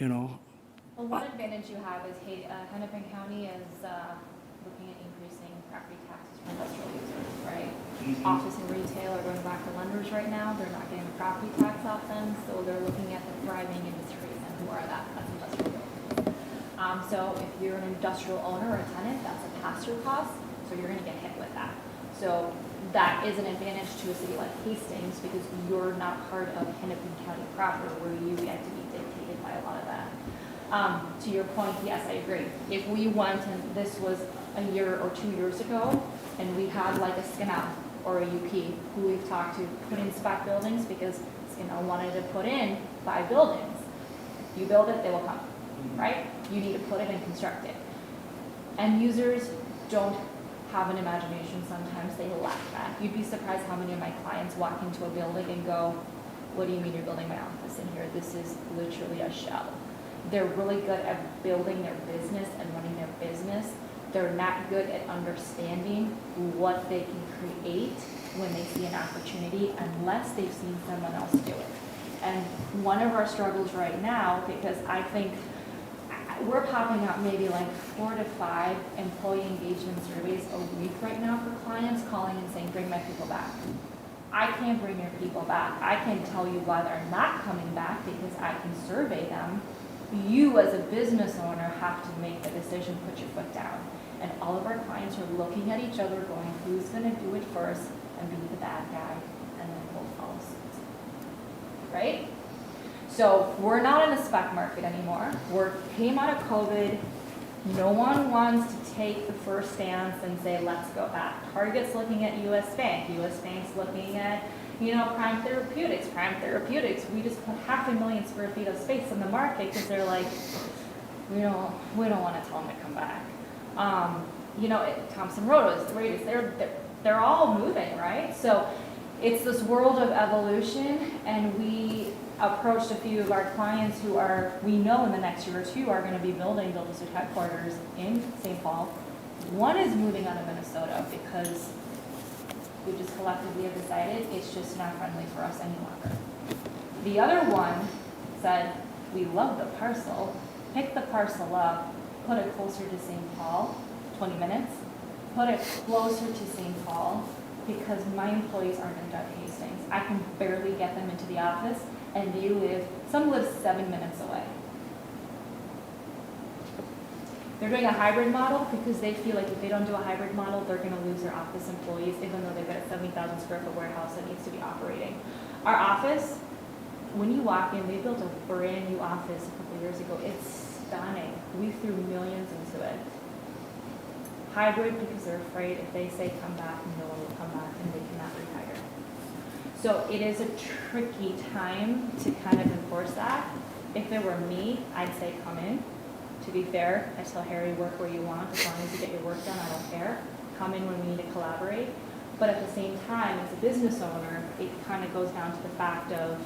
[SPEAKER 8] Well, one advantage you have is Hennepin County is looking at increasing property taxes for industrial users, right? Office and retail are going back to lenders right now. They're not getting the property tax off them, so they're looking at the thriving industries, and who are that? That's industrial buildings. So if you're an industrial owner or a tenant, that's a pass-through cost, so you're going to get hit with that. So that is an advantage to a city like Hastings, because you're not part of Hennepin County proper, where you get to be dictated by a lot of that. To your point, yes, I agree. If we went, and this was a year or 2 years ago, and we had like a SCNA or a UP who we've talked to put in spec buildings because SCNA wanted to put in 5 buildings. You build it, they will come, right? You need to put it and construct it. End users don't have an imagination sometimes, they lack that. You'd be surprised how many of my clients walk into a building and go, what do you mean you're building my office in here? This is literally a shell. They're really good at building their business and running their business. They're not good at understanding what they can create when they see an opportunity, unless they've seen someone else do it. And one of our struggles right now, because I think we're popping up maybe like 4 to 5 employee engagement surveys a week right now for clients calling and saying, bring my people back. I can't bring your people back. I can tell you why they're not coming back because I can survey them. You as a business owner have to make the decision, put your foot down. And all of our clients are looking at each other going, who's gonna do it first and be the bad guy, and then we'll follow suit, right? So we're not in a spec market anymore. We came out of COVID. No one wants to take the first stance and say, let's go back. Target's looking at US Bank. US Bank's looking at, Prime Therapeutics. Prime Therapeutics, we just put 500,000 square feet of space in the market because they're like, we don't want to tell them to come back. Thomson Reuters, they're all moving, right? So it's this world of evolution, and we approached a few of our clients who we know in the next year or two are gonna be building build-to-suit headquarters in St. Paul. One is moving out of Minnesota because we just collectively have decided it's just not friendly for us any longer. The other one said, we love the parcel, pick the parcel up, put it closer to St. Paul, 20 minutes, put it closer to St. Paul, because my employees aren't in Hastings. I can barely get them into the office, and some live 7 minutes away. They're doing a hybrid model because they feel like if they don't do a hybrid model, they're gonna lose their office employees, even though they've got a 70,000 square foot warehouse that needs to be operating. Our office, when you walk in, they built a brand new office a couple years ago. It's stunning. We threw millions into it. Hybrid because they're afraid if they say come back, no one will come back and they cannot rehire. So it is a tricky time to kind of enforce that. If it were me, I'd say come in. To be fair, I tell Harry, work where you want, as long as you get your work done, I don't care. Come in when we need to collaborate. But at the same time, as a business owner, it kind of goes down to the fact of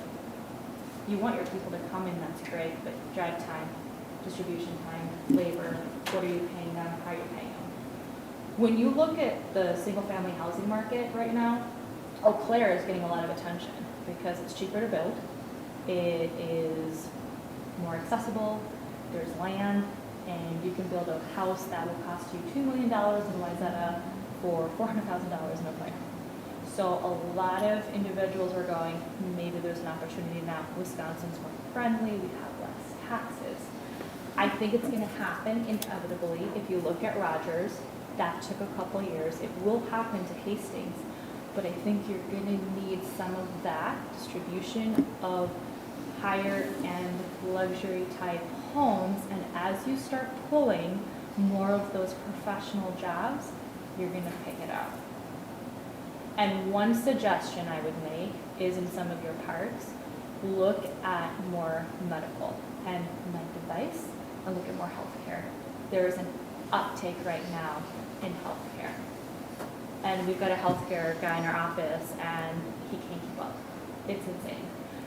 [SPEAKER 8] you want your people to come in, that's great, but drive time, distribution time, labor, what are you paying them, how are you paying them? When you look at the single-family housing market right now, Eau Claire is getting a lot of attention because it's cheaper to build, it is more accessible, there's land, and you can build a house that will cost you $2 million in Wayzata for $400,000 in Eau Claire. So a lot of individuals are going, maybe there's an opportunity now. Wisconsin's more friendly, we have less taxes. I think it's gonna happen inevitably. If you look at Rogers, that took a couple years. It will happen to Hastings, but I think you're gonna need some of that distribution of higher end luxury type homes, and as you start pulling more of those professional jobs, you're gonna pick it up. And one suggestion I would make is in some of your parks, look at more medical and med device, and look at more healthcare. There is an uptake right now in healthcare. And we've got a healthcare guy in our office, and he can't keep up. It's insane.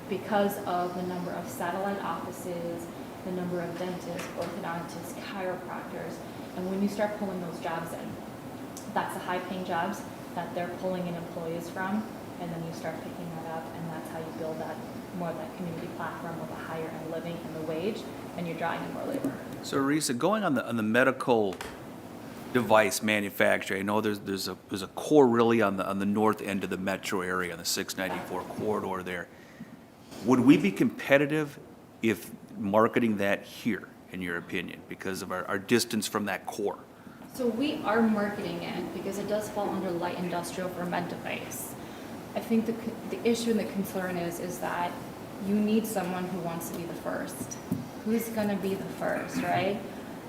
[SPEAKER 8] Because of the number of satellite offices, the number of dentists, orthodontists, chiropractors, and when you start pulling those jobs in, that's the high-paying jobs that they're pulling in employees from, and then you start picking that up, and that's how you build that more of that community platform of a higher end living and the wage, and you're drawing in more labor.
[SPEAKER 2] So Risa, going on the medical device manufacturer, I know there's a core really on the north end of the metro area, on the 694 corridor there. Would we be competitive if marketing that here, in your opinion, because of our distance from that core?
[SPEAKER 8] So we are marketing it because it does fall under light industrial for med device. I think the issue and the concern is that you need someone who wants to be the first. Who's gonna be the first, right?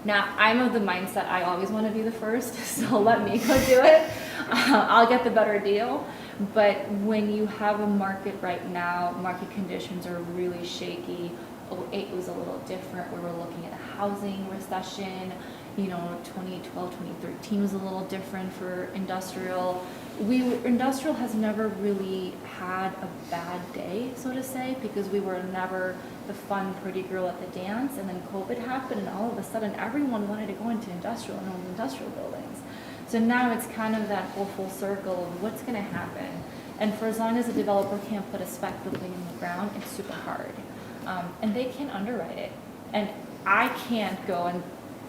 [SPEAKER 8] Now, I'm of the mindset I always want to be the first, so let me go do it. I'll get the better deal. But when you have a market right now, market conditions are really shaky. 2008 was a little different. We were looking at a housing recession. 2012, 2013 was a little different for industrial. Industrial has never really had a bad day, so to say, because we were never the fun, pretty girl at the dance, and then COVID happened, and all of a sudden everyone wanted to go into industrial and own industrial buildings. So now it's kind of that whole full circle of what's going to happen. And for as long as a developer can't put a spec building in the ground, it's super hard. And they can underwrite it. And I can't go and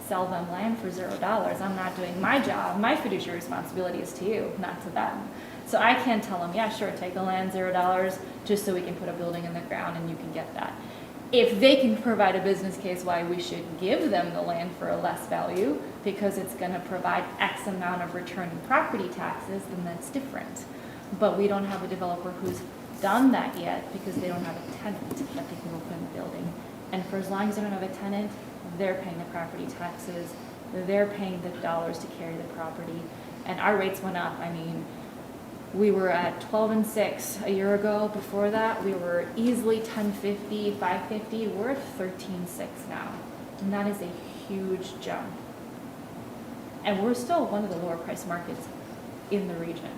[SPEAKER 8] sell them land for $0. I'm not doing my job. My fiduciary responsibility is to you, not to them. So I can't tell them, yeah, sure, take the land, $0, just so we can put a building in the ground and you can get that. If they can provide a business case why we should give them the land for a less value because it's going to provide X amount of return in property taxes, then that's different. But we don't have a developer who's done that yet because they don't have a tenant that they can go put in the building. And for as long as they don't have a tenant, they're paying the property taxes, they're paying the dollars to carry the property, and our rates went up. I mean, we were at 12 and 6 a year ago. Before that, we were easily 1050, 550. We're at 13.6 now, and that is a huge jump. And we're still one of the lower price markets in the region.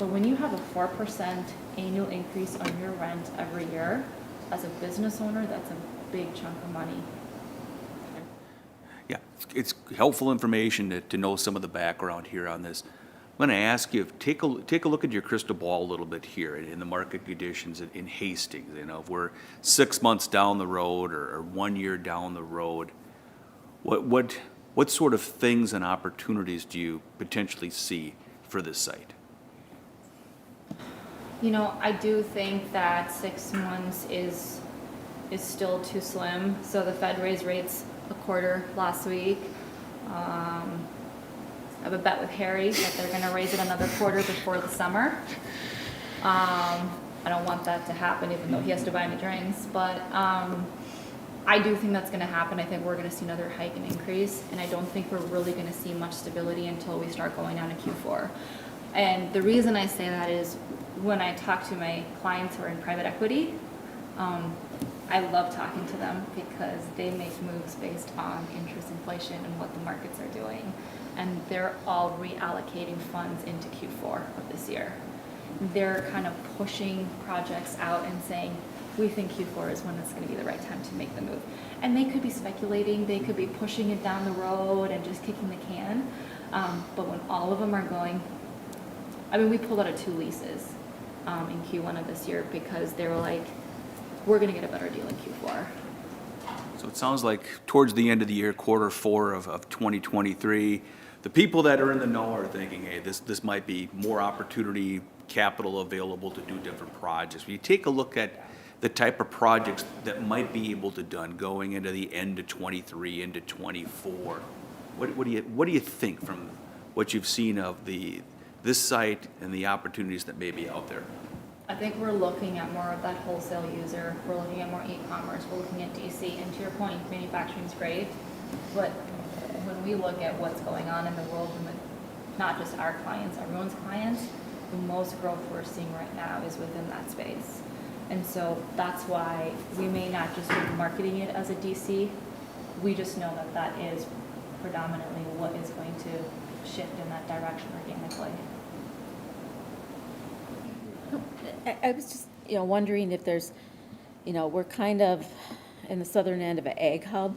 [SPEAKER 8] But when you have a 4% annual increase on your rent every year, as a business owner, that's a big chunk of money.
[SPEAKER 2] Yeah, it's helpful information to know some of the background here on this. I'm going to ask you, take a look at your crystal ball a little bit here in the market conditions in Hastings. You know, if we're 6 months down the road or 1 year down the road, what sort of things and opportunities do you potentially see for this site?
[SPEAKER 8] You know, I do think that 6 months is still too slim. So the Fed raised rates a quarter last week. I have a bet with Harry that they're going to raise it another quarter before the summer. I don't want that to happen, even though he has to buy me drinks. But I do think that's going to happen. I think we're going to see another hike and increase, and I don't think we're really going to see much stability until we start going down to Q4. And the reason I say that is when I talk to my clients who are in private equity, I love talking to them because they make moves based on interest inflation and what the markets are doing. And they're all reallocating funds into Q4 of this year. They're kind of pushing projects out and saying, we think Q4 is when it's going to be the right time to make the move. And they could be speculating, they could be pushing it down the road and just kicking the can. But when all of them are going, I mean, we pulled out of 2 leases in Q1 of this year because they were like, we're going to get a better deal in Q4.
[SPEAKER 2] So it sounds like towards the end of the year, Q4 of 2023, the people that are in the know are thinking, hey, this might be more opportunity, capital available to do different projects. When you take a look at the type of projects that might be able to done going into the end of 23, into 24, what do you think from what you've seen of this site and the opportunities that may be out there?
[SPEAKER 8] I think we're looking at more of that wholesale user. We're looking at more e-commerce. We're looking at DC. And to your point, manufacturing is great. But when we look at what's going on in the world, and not just our clients, everyone's clients, the most growth we're seeing right now is within that space. And so that's why we may not just be marketing it as a DC. We just know that that is predominantly what is going to shift in that direction organically.
[SPEAKER 1] I was just, wondering if there's, we're kind of in the southern end of an egg hub,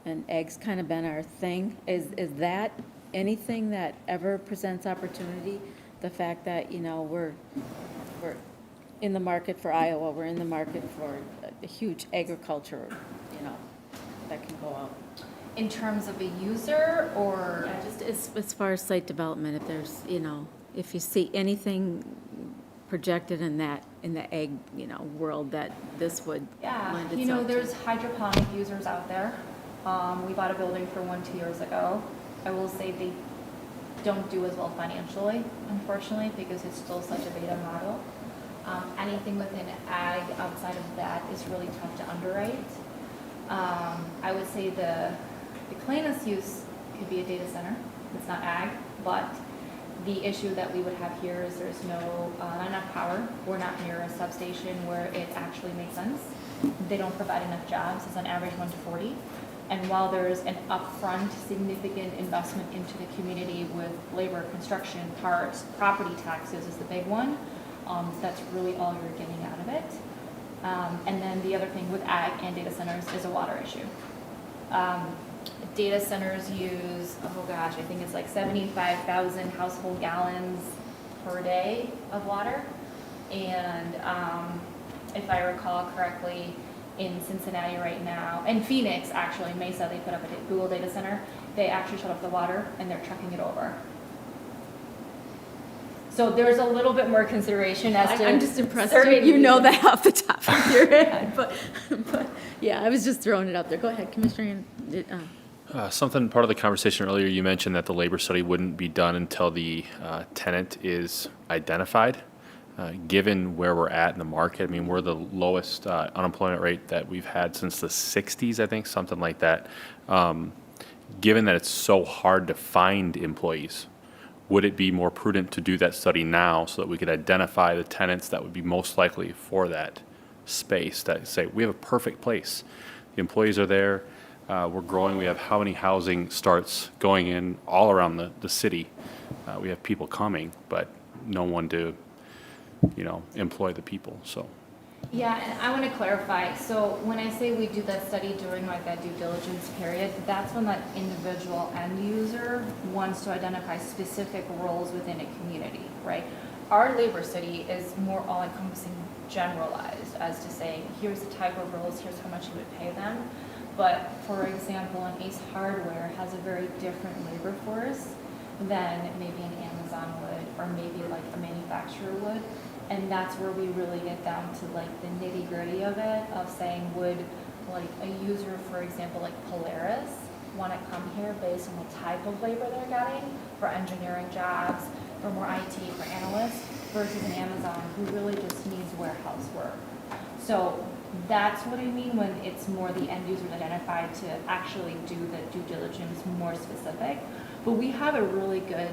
[SPEAKER 1] and egg's kind of been our thing. Is that anything that ever presents opportunity? The fact that, we're in the market for Iowa, we're in the market for a huge agriculture, that can go out.
[SPEAKER 8] In terms of a user or?
[SPEAKER 1] Yeah, just as far as site development, if there's, if you see anything projected in the egg, world that this would lend itself to.
[SPEAKER 8] There's hydroponic users out there. We bought a building for one 2 years ago. I will say they don't do as well financially, unfortunately, because it's still such a beta model. Anything within ag outside of that is really tough to underwrite. I would say the cleanest use could be a data center. It's not ag, but the issue that we would have here is there's not enough power. We're not near a substation where it actually makes sense. They don't provide enough jobs. It's on average 1 to 40. And while there's an upfront significant investment into the community with labor, construction, parts, property taxes is the big one, that's really all you're getting out of it. And then the other thing with ag and data centers is a water issue. Data centers use, I think it's like 75,000 household gallons per day of water. And if I recall correctly, in Cincinnati right now, and Phoenix actually, Mesa, they put up a Google data center. They actually shut off the water and they're trucking it over. So there's a little bit more consideration as to.
[SPEAKER 1] I'm just impressed you know that off the top of your head, but yeah, I was just throwing it out there. Go ahead, Commissioner.
[SPEAKER 10] Part of the conversation earlier, you mentioned that the labor study wouldn't be done until the tenant is identified. Given where we're at in the market, I mean, we're the lowest unemployment rate that we've had since the 60s, I think, something like that. Given that it's so hard to find employees, would it be more prudent to do that study now so that we could identify the tenants that would be most likely for that space, that say, we have a perfect place. The employees are there. We're growing. We have how many housing starts going in all around the city. We have people coming, but no one to, employ the people, so.
[SPEAKER 8] Yeah, and I want to clarify, so when I say we do that study during like that due diligence period, that's when that individual end user wants to identify specific roles within a community, right? Our labor study is more all-encompassing, generalized, as to say, here's the type of roles, here's how much you would pay them. But for example, an Ace Hardware has a very different labor force than maybe an Amazon would, or maybe like a manufacturer would. And that's where we really get down to like the nitty gritty of it, of saying, would like a user, for example, like Polaris, want to come here based on the type of labor they're getting for engineering jobs, for more IT, for analysts, versus an Amazon who really just needs warehouse work. So that's what I mean when it's more the end user identified to actually do the due diligence more specific. But we have a really good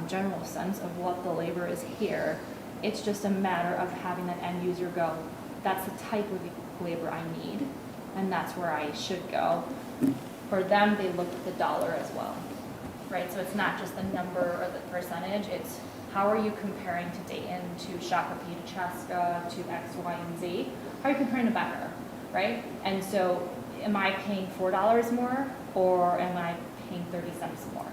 [SPEAKER 8] general sense of what the labor is here. It's just a matter of having that end user go, that's the type of labor I need, and that's where I should go. For them, they look at the dollar as well, right? So it's not just the number or the percentage, it's how are you comparing to Dayton, to Shakopee, to Chaska, to X, Y, and Z? How are you comparing to Becker, right? And so am I paying $4 more, or am I paying 30 cents more?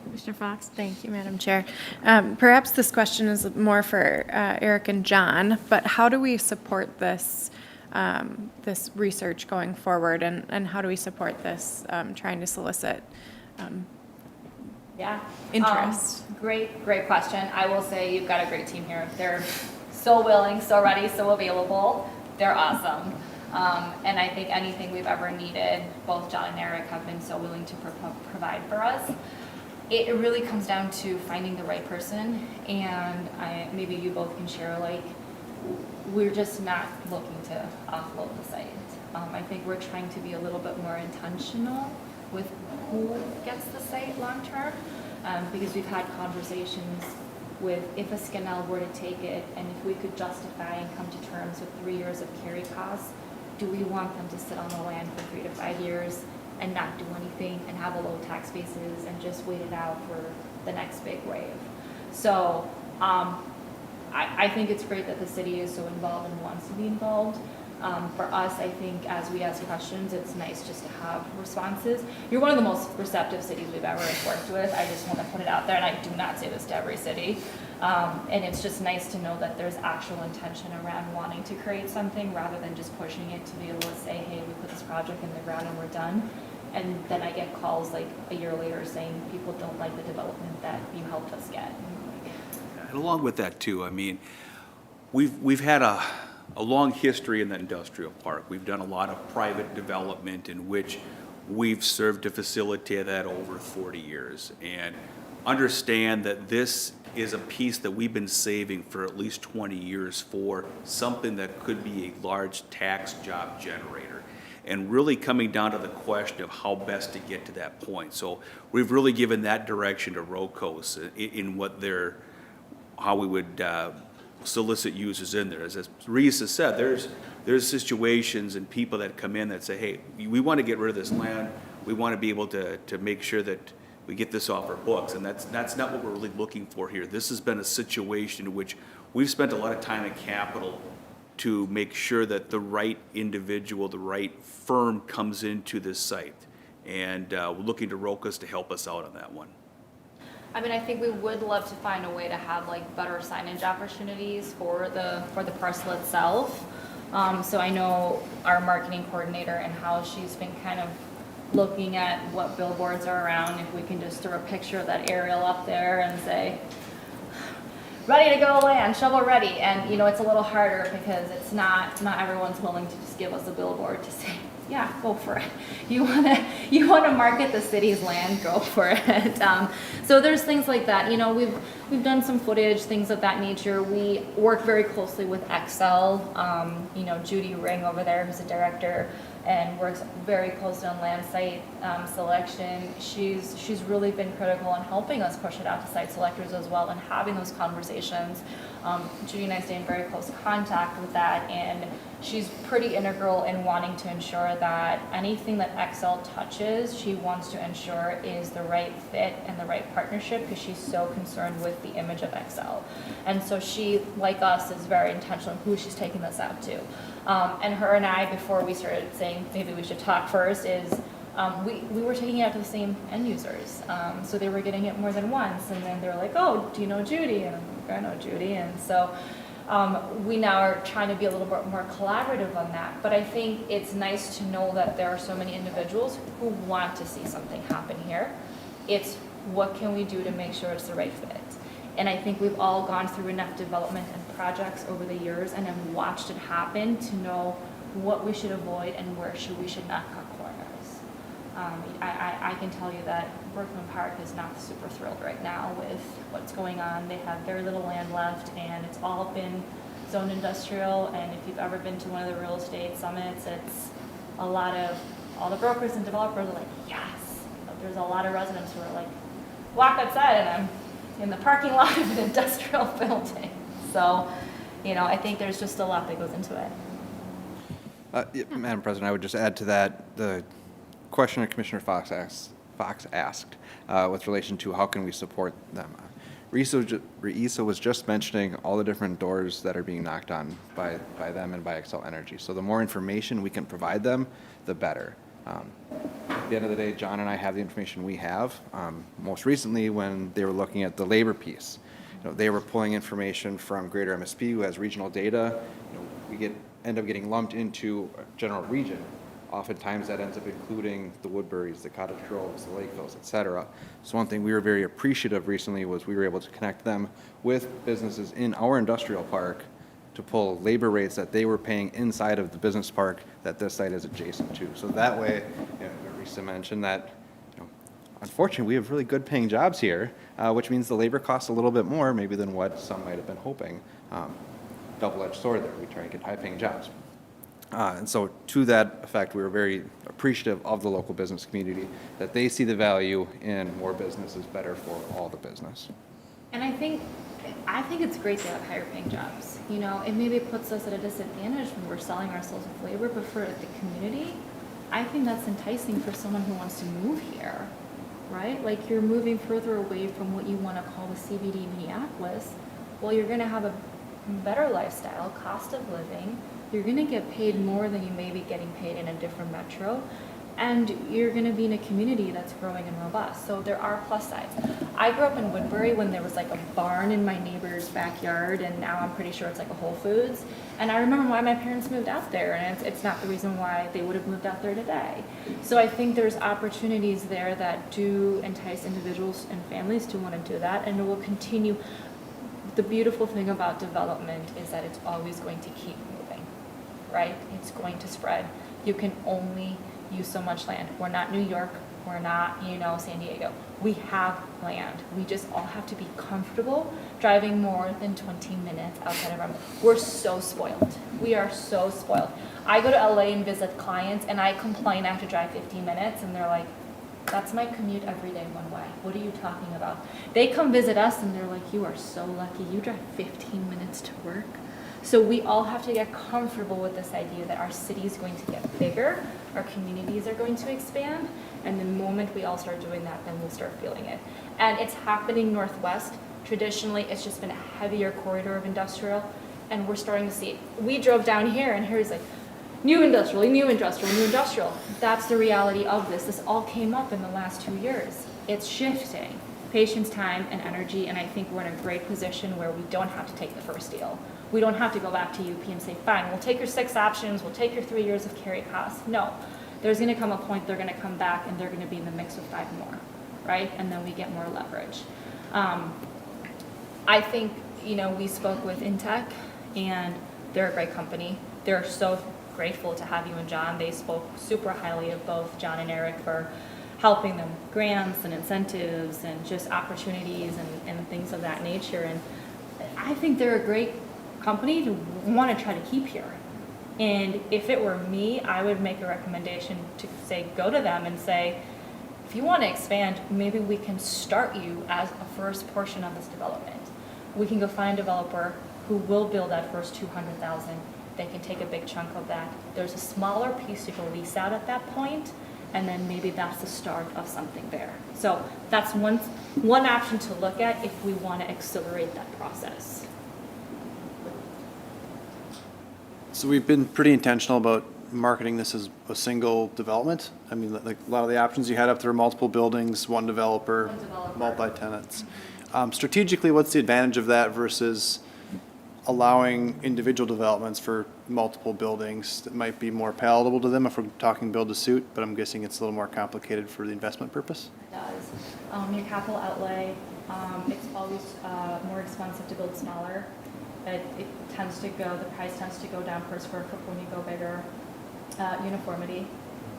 [SPEAKER 1] Commissioner Fox?
[SPEAKER 11] Thank you, Madam Chair. Perhaps this question is more for Eric and John, but how do we support this, this research going forward, and how do we support this, trying to solicit
[SPEAKER 8] Yeah.
[SPEAKER 11] interest?
[SPEAKER 8] Great question. I will say you've got a great team here. They're so willing, so ready, so available. They're awesome. And I think anything we've ever needed, both John and Eric have been so willing to provide for us. It really comes down to finding the right person, and maybe you both can share, like, we're just not looking to offload the site. I think we're trying to be a little bit more intentional with who gets the site long-term, because we've had conversations with if a Scanel were to take it, and if we could justify and come to terms with 3 years of carry costs, do we want them to sit on the land for 3 to 5 years and not do anything and have a low tax basis and just wait it out for the next big wave? So I think it's great that the city is so involved and wants to be involved. For us, I think as we ask questions, it's nice just to have responses. You're one of the most receptive cities we've ever worked with. I just want to put it out there, and I do not say this to every city. And it's just nice to know that there's actual intention around wanting to create something rather than just pushing it to be able to say, hey, we put this project in the ground and we're done. And then I get calls like a year later saying people don't like the development that you helped us get.
[SPEAKER 2] And along with that too, I mean, we've had a long history in the industrial park. We've done a lot of private development in which we've served to facilitate that over 40 years. And understand that this is a piece that we've been saving for at least 20 years for something that could be a large tax job generator. And really coming down to the question of how best to get to that point. So we've really given that direction to Rocos in what how we would solicit users in there. As Reese has said, there's situations and people that come in that say, hey, we want to get rid of this land. We want to be able to make sure that we get this off our books. And that's not what we're really looking for here. This has been a situation in which we've spent a lot of time and capital to make sure that the right individual, the right firm comes into this site. And we're looking to Rocos to help us out on that one.
[SPEAKER 8] I mean, I think we would love to find a way to have like better signage opportunities for the parcel itself. So I know our marketing coordinator and how she's been kind of looking at what billboards are around. If we can just throw a picture of that aerial up there and say, ready to go land, shovel ready. And you know, it's a little harder because it's not everyone's willing to just give us a billboard to say, yeah, go for it. You wanna market the city's land, go for it. So there's things like that. You know, we've done some footage, things of that nature. We work very closely with Excel. You know, Judy Ring over there, who's a director, and works very closely on land site selection. She's really been critical in helping us push it out to site selectors as well and having those conversations. Judy and I stay in very close contact with that, and she's pretty integral in wanting to ensure that anything that Excel touches, she wants to ensure is the right fit and the right partnership, because she's so concerned with the image of Excel. And so she, like us, is very intentional in who she's taking this out to. And her and I, before we started saying maybe we should talk first, is we were taking it out to the same end users. So they were getting it more than once, and then they were like, oh, do you know Judy? And I'm like, I know Judy. And so we now are trying to be a little bit more collaborative on that. But I think it's nice to know that there are so many individuals who want to see something happen here. It's what can we do to make sure it's the right fit? And I think we've all gone through enough development and projects over the years and have watched it happen to know what we should avoid and where we should not cut corners. I can tell you that Brooklyn Park is not super thrilled right now with what's going on. They have very little land left, and it's all been zoned industrial. And if you've ever been to one of the real estate summits, it's a lot of, all the brokers and developers are like, yes. But there's a lot of residents who are like, walk outside and I'm in the parking lot of an industrial building. So, I think there's just a lot that goes into it.
[SPEAKER 5] Yeah, Madam President, I would just add to that the question that Commissioner Fox asked with relation to how can we support them. Reisa was just mentioning all the different doors that are being knocked on by them and by Excel Energy. So the more information we can provide them, the better. At the end of the day, John and I have the information we have. Most recently, when they were looking at the labor piece, they were pulling information from Greater MSP, who has regional data. We end up getting lumped into a general region. Oftentimes, that ends up including the Woodburys, the Cottage Groves, the Lakevilles, et cetera. So one thing we were very appreciative recently was we were able to connect them with businesses in our industrial park to pull labor rates that they were paying inside of the business park that this site is adjacent to. So that way, Risa mentioned that, unfortunately, we have really good paying jobs here, which means the labor costs a little bit more maybe than what some might have been hoping. Double-edged sword there. We try and get high paying jobs. And so to that effect, we were very appreciative of the local business community, that they see the value in more business is better for all the business.
[SPEAKER 8] And I think it's great to have higher paying jobs. It maybe puts us at a disadvantage when we're selling ourselves with labor, but for the community, I think that's enticing for someone who wants to move here, right? Like you're moving further away from what you want to call the CBD Minneapolis. Well, you're going to have a better lifestyle, cost of living. You're going to get paid more than you may be getting paid in a different metro. And you're going to be in a community that's growing and robust. So there are plus sides. I grew up in Woodbury when there was like a barn in my neighbor's backyard, and now I'm pretty sure it's like a Whole Foods. And I remember why my parents moved out there, and it's not the reason why they would have moved out there today. So I think there's opportunities there that do entice individuals and families to want to do that, and it will continue. The beautiful thing about development is that it's always going to keep moving, right? It's going to spread. You can only use so much land. We're not New York. We're not, San Diego. We have land. We just all have to be comfortable driving more than 20 minutes outside of our. We're so spoiled. We are so spoiled. I go to LA and visit clients, and I complain I have to drive 15 minutes, and they're like, that's my commute every day one way. What are you talking about? They come visit us, and they're like, you are so lucky. You drive 15 minutes to work. So we all have to get comfortable with this idea that our city is going to get bigger, our communities are going to expand, and the moment we all start doing that, then we'll start feeling it. And it's happening northwest. Traditionally, it's just been a heavier corridor of industrial, and we're starting to see it. We drove down here, and here's like, new industrial, new industrial, new industrial. That's the reality of this. This all came up in the last 2 years. It's shifting. Patience, time, and energy, and I think we're in a great position where we don't have to take the first deal. We don't have to go back to UP and say, fine, we'll take your 6 options, we'll take your 3 years of carry costs. No, there's going to come a point they're going to come back and they're going to be in the mix with 5 more, right? And then we get more leverage. I think, we spoke with Intech, and they're a great company. They're so grateful to have you and John. They spoke super highly of both John and Eric for helping them grants and incentives and just opportunities and things of that nature. And I think they're a great company to want to try to keep here. And if it were me, I would make a recommendation to say, go to them and say, if you want to expand, maybe we can start you as a first portion of this development. We can go find a developer who will build that first 200,000, they can take a big chunk of that. There's a smaller piece you can lease out at that point, and then maybe that's the start of something there. So that's one option to look at if we want to accelerate that process.
[SPEAKER 9] So we've been pretty intentional about marketing this as a single development. I mean, like a lot of the options you had up there, multiple buildings, one developer, multi-tenants. Strategically, what's the advantage of that versus allowing individual developments for multiple buildings that might be more palatable to them if we're talking build to suit, but I'm guessing it's a little more complicated for the investment purpose?
[SPEAKER 8] It does. Your capital outlay, it's always more expensive to build smaller. The price tends to go down per square foot when you go bigger. Uniformity,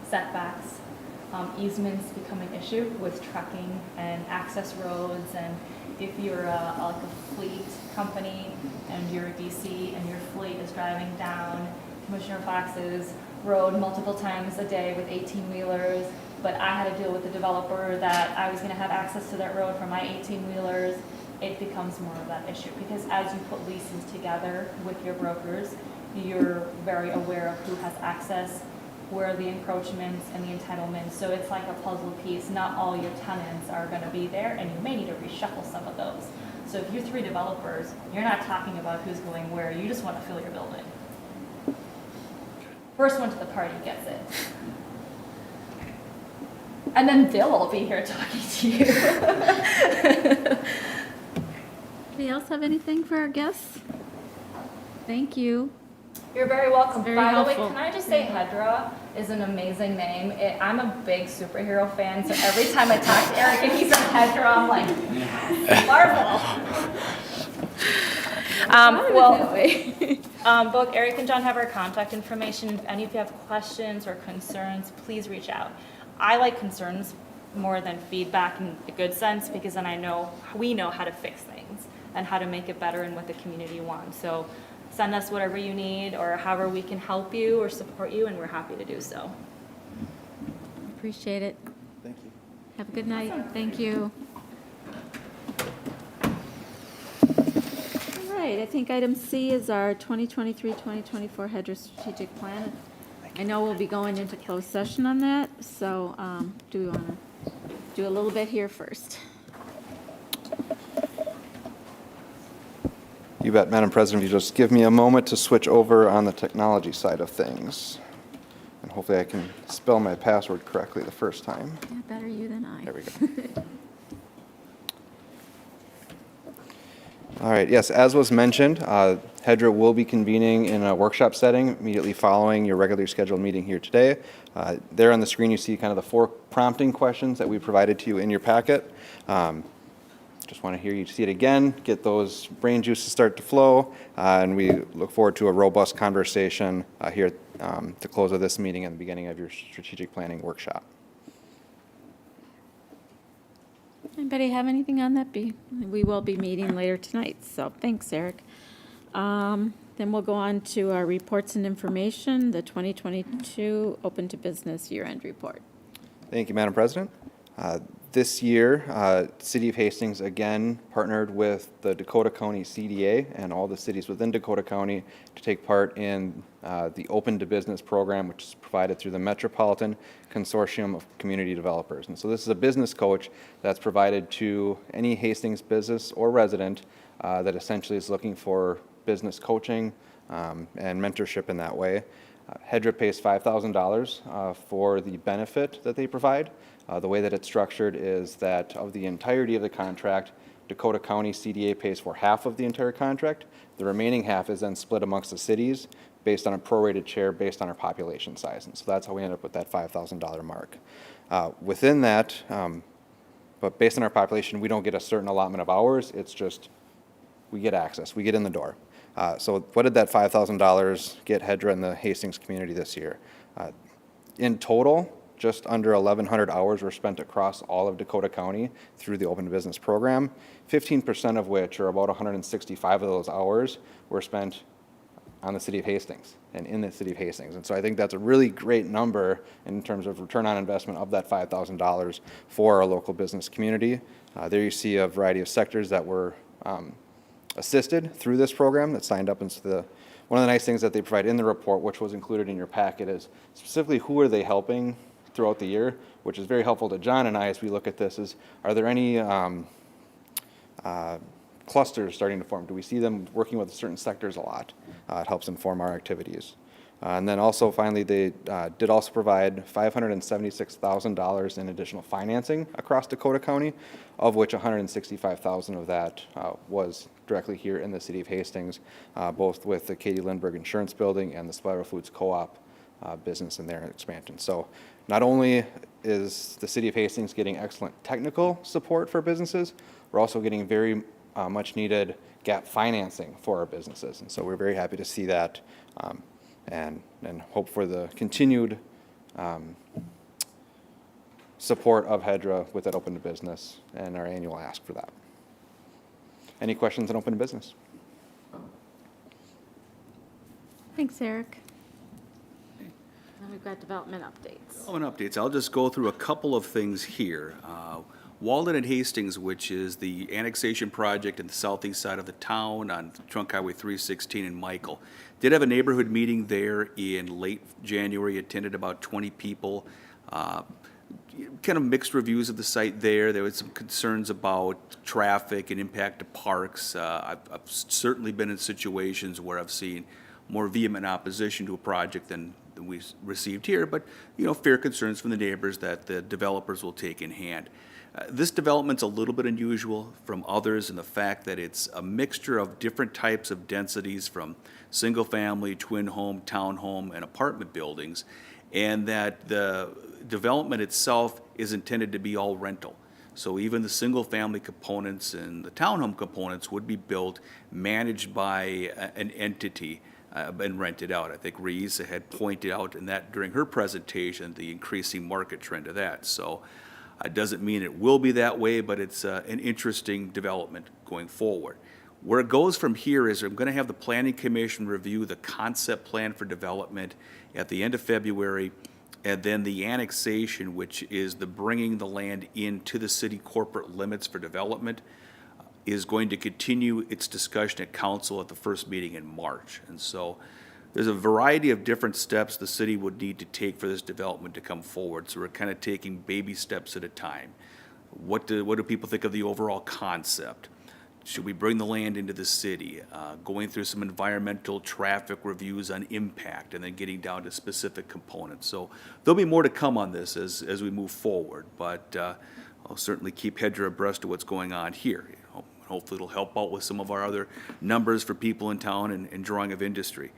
[SPEAKER 8] setbacks, easements become an issue with trucking and access roads, and if you're like a fleet company and you're a DC and your fleet is driving down Commissioner Fox's road multiple times a day with 18-wheelers, but I had to deal with the developer that I was going to have access to that road for my 18-wheelers, it becomes more of that issue, because as you put leases together with your brokers, you're very aware of who has access, where are the encroachments and the entitlements. So it's like a puzzle piece. Not all your tenants are going to be there, and you may need to reshuffle some of those. So if you're 3 developers, you're not talking about who's going where. You just want to fill your building. First one to the party gets it. And then they'll all be here talking to you.
[SPEAKER 1] Anybody else have anything for our guests? Thank you.
[SPEAKER 8] You're very welcome.
[SPEAKER 1] Very
[SPEAKER 8] By the way,
[SPEAKER 1] helpful.
[SPEAKER 8] can I just say HEDRA is an amazing name. I'm a big superhero fan, so every time I talk to Eric and he says HEDRA, I'm like, yes, Marvel. Both Eric and John have our contact information. If any of you have questions or concerns, please reach out. I like concerns more than feedback in a good sense, because then we know how to fix things and how to make it better and what the community wants. So send us whatever you need or however we can help you or support you, and we're happy to do so.
[SPEAKER 1] Appreciate it.
[SPEAKER 9] Thank you.
[SPEAKER 1] Have a good night. Thank you. All right, I think item C is our 2023-2024 HEDRA strategic plan. I know we'll be going into closed session on that, so do we want to do a little bit here first?
[SPEAKER 5] You bet, Madam President, if you just give me a moment to switch over on the technology side of things. And hopefully I can spell my password correctly the first time.
[SPEAKER 1] Yeah, better you than I.
[SPEAKER 5] There we go. All right, yes, as was mentioned, HEDRA will be convening in a workshop setting immediately following your regularly scheduled meeting here today. There on the screen you see kind of the 4 prompting questions that we provided to you in your packet. Just want to hear you see it again, get those brain juices start to flow, and we look forward to a robust conversation here at the close of this meeting and the beginning of your strategic planning workshop.
[SPEAKER 1] Anybody have anything on that? We will be meeting later tonight, so thanks, Eric. Then we'll go on to our reports and information, the 2022 Open to Business Year-End Report.
[SPEAKER 5] Thank you, Madam President. This year, City of Hastings again partnered with the Dakota County CDA and all the cities within Dakota County to take part in the Open to Business program, which is provided through the Metropolitan Consortium of Community Developers. And so this is a business coach that's provided to any Hastings business or resident that essentially is looking for business coaching and mentorship in that way. HEDRA pays $5,000 for the benefit that they provide. The way that it's structured is that of the entirety of the contract, Dakota County CDA pays for half of the entire contract. The remaining half is then split amongst the cities based on a prorated share based on our population size. And so that's how we end up with that $5,000 mark. Within that, but based on our population, we don't get a certain allotment of hours. It's just we get access. We get in the door. So what did that $5,000 get HEDRA in the Hastings community this year? In total, just under 1,100 hours were spent across all of Dakota County through the Open Business Program, 15% of which, or about 165 of those hours, were spent on the City of Hastings and in the City of Hastings. And so I think that's a really great number in terms of return on investment of that $5,000 for our local business community. There you see a variety of sectors that were assisted through this program that signed up into the, one of the nice things that they provide in the report, which was included in your packet, is specifically who are they helping throughout the year, which is very helpful to John and I as we look at this, is are there any clusters starting to form? Do we see them working with certain sectors a lot? It helps inform our activities. And then also finally, they did also provide $576,000 in additional financing across Dakota County, of which $165,000 of that was directly here in the city of Hastings, both with the Katie Lindbergh Insurance Building and the Spiral Foods Co-op business and their expansion. So not only is the city of Hastings getting excellent technical support for businesses, we're also getting very much needed gap financing for our businesses. And so we're very happy to see that and hope for the continued support of HEDRA with that open to business and our annual ask for that. Any questions on open to business?
[SPEAKER 1] Thanks, Eric. Now we've got development updates.
[SPEAKER 2] Development updates. I'll just go through a couple of things here. Walden and Hastings, which is the annexation project in the southeast side of the town on Trunk Highway 316 in Michael, did have a neighborhood meeting there in late January, attended about 20 people. Kind of mixed reviews of the site there. There was some concerns about traffic and impact to parks. I've certainly been in situations where I've seen more vehement opposition to a project than we received here, but fair concerns from the neighbors that the developers will take in hand. This development's a little bit unusual from others in the fact that it's a mixture of different types of densities from single-family, twin home, townhome, and apartment buildings, and that the development itself is intended to be all rental. So even the single-family components and the townhome components would be built, managed by an entity, and rented out. I think Reese had pointed out in that during her presentation the increasing market trend of that. So it doesn't mean it will be that way, but it's an interesting development going forward. Where it goes from here is I'm going to have the Planning Commission review the concept plan for development at the end of February, and then the annexation, which is the bringing the land into the city corporate limits for development, is going to continue its discussion at council at the first meeting in March. And so there's a variety of different steps the city would need to take for this development to come forward. So we're kind of taking baby steps at a time. What do people think of the overall concept? Should we bring the land into the city? Going through some environmental traffic reviews on impact and then getting down to specific components. So there'll be more to come on this as we move forward, but I'll certainly keep HEDRA abreast of what's going on here. Hopefully it'll help out with some of our other numbers for people in town and drawing of industry.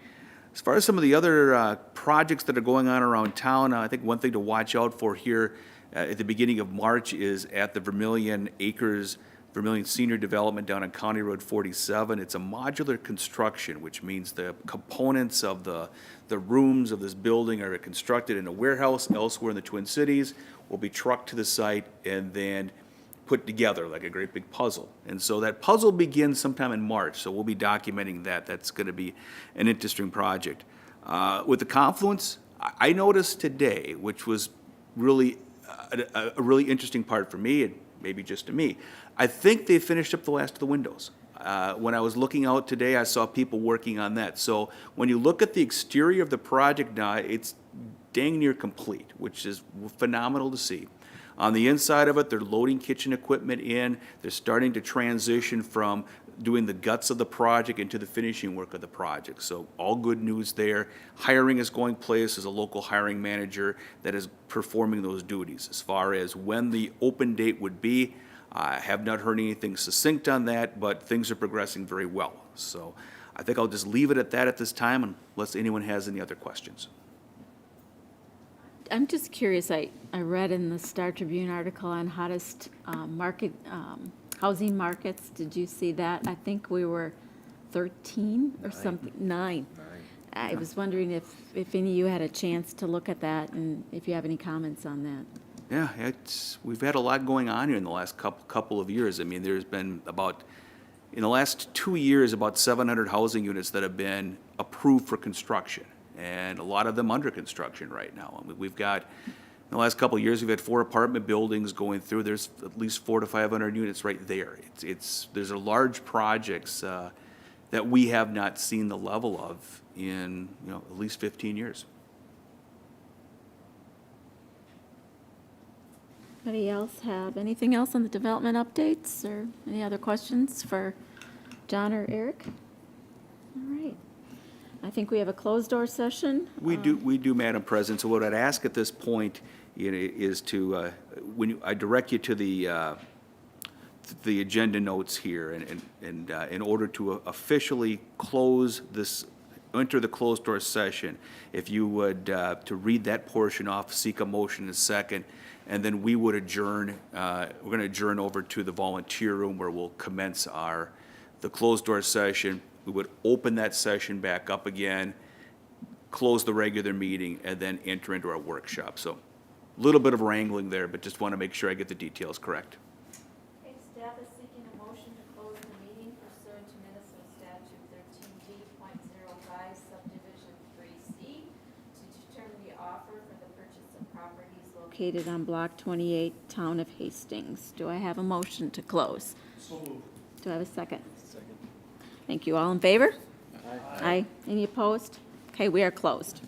[SPEAKER 2] As far as some of the other projects that are going on around town, I think one thing to watch out for here at the beginning of March is at the Vermilion Acres, Vermilion Senior Development down on County Road 47. It's a modular construction, which means the components of the rooms of this building are constructed in a warehouse elsewhere in the Twin Cities, will be trucked to the site and then put together like a great big puzzle. And so that puzzle begins sometime in March, so we'll be documenting that. That's going to be an interesting project. With the Confluence, I noticed today, which was really a really interesting part for me, and maybe just to me, I think they finished up the last of the windows. When I was looking out today, I saw people working on that. So when you look at the exterior of the project now, it's dang near complete, which is phenomenal to see. On the inside of it, they're loading kitchen equipment in. They're starting to transition from doing the guts of the project into the finishing work of the project. So all good news there. Hiring is going place. There's a local hiring manager that is performing those duties. As far as when the open date would be, I have not heard anything succinct on that, but things are progressing very well. So I think I'll just leave it at that at this time unless anyone has any other questions.
[SPEAKER 1] I'm just curious, I read in the Star Tribune article on hottest housing markets. Did you see that? I think we were 13 or something, 9. I was wondering if any of you had a chance to look at that and if you have any comments on that.
[SPEAKER 2] Yeah, we've had a lot going on here in the last couple of years. I mean, there's been in the last 2 years, about 700 housing units that have been approved for construction, and a lot of them under construction right now. I mean, we've got In the last couple of years, we've had 4 apartment buildings going through. There's at least 400 to 500 units right there. There's a large projects that we have not seen the level of in, at least 15 years.
[SPEAKER 1] Anybody else have anything else on the development updates or any other questions for John or Eric? All right. I think we have a closed-door session.
[SPEAKER 2] We do, Madam President. So what I'd ask at this point is to, I direct you to the agenda notes here, and in order to officially close this, enter the closed-door session, if you would, to read that portion off, seek a motion in a second, and then we would adjourn, we're going to adjourn over to the volunteer room where we'll commence the closed-door session. We would open that session back up again, close the regular meeting, and then enter into our workshop. So a little bit of wrangling there, but just want to make sure I get the details correct.
[SPEAKER 1] Okay, staff is seeking a motion to close the meeting pursuant to Minnesota Statute 13G.05 subdivision 3C to determine the offer for the purchase of properties located on Block 28, Town of Hastings. Do I have a motion to close? So moved. Do I have a second? Second. Thank you. All in favor? Aye. Any opposed? Okay, we are closed.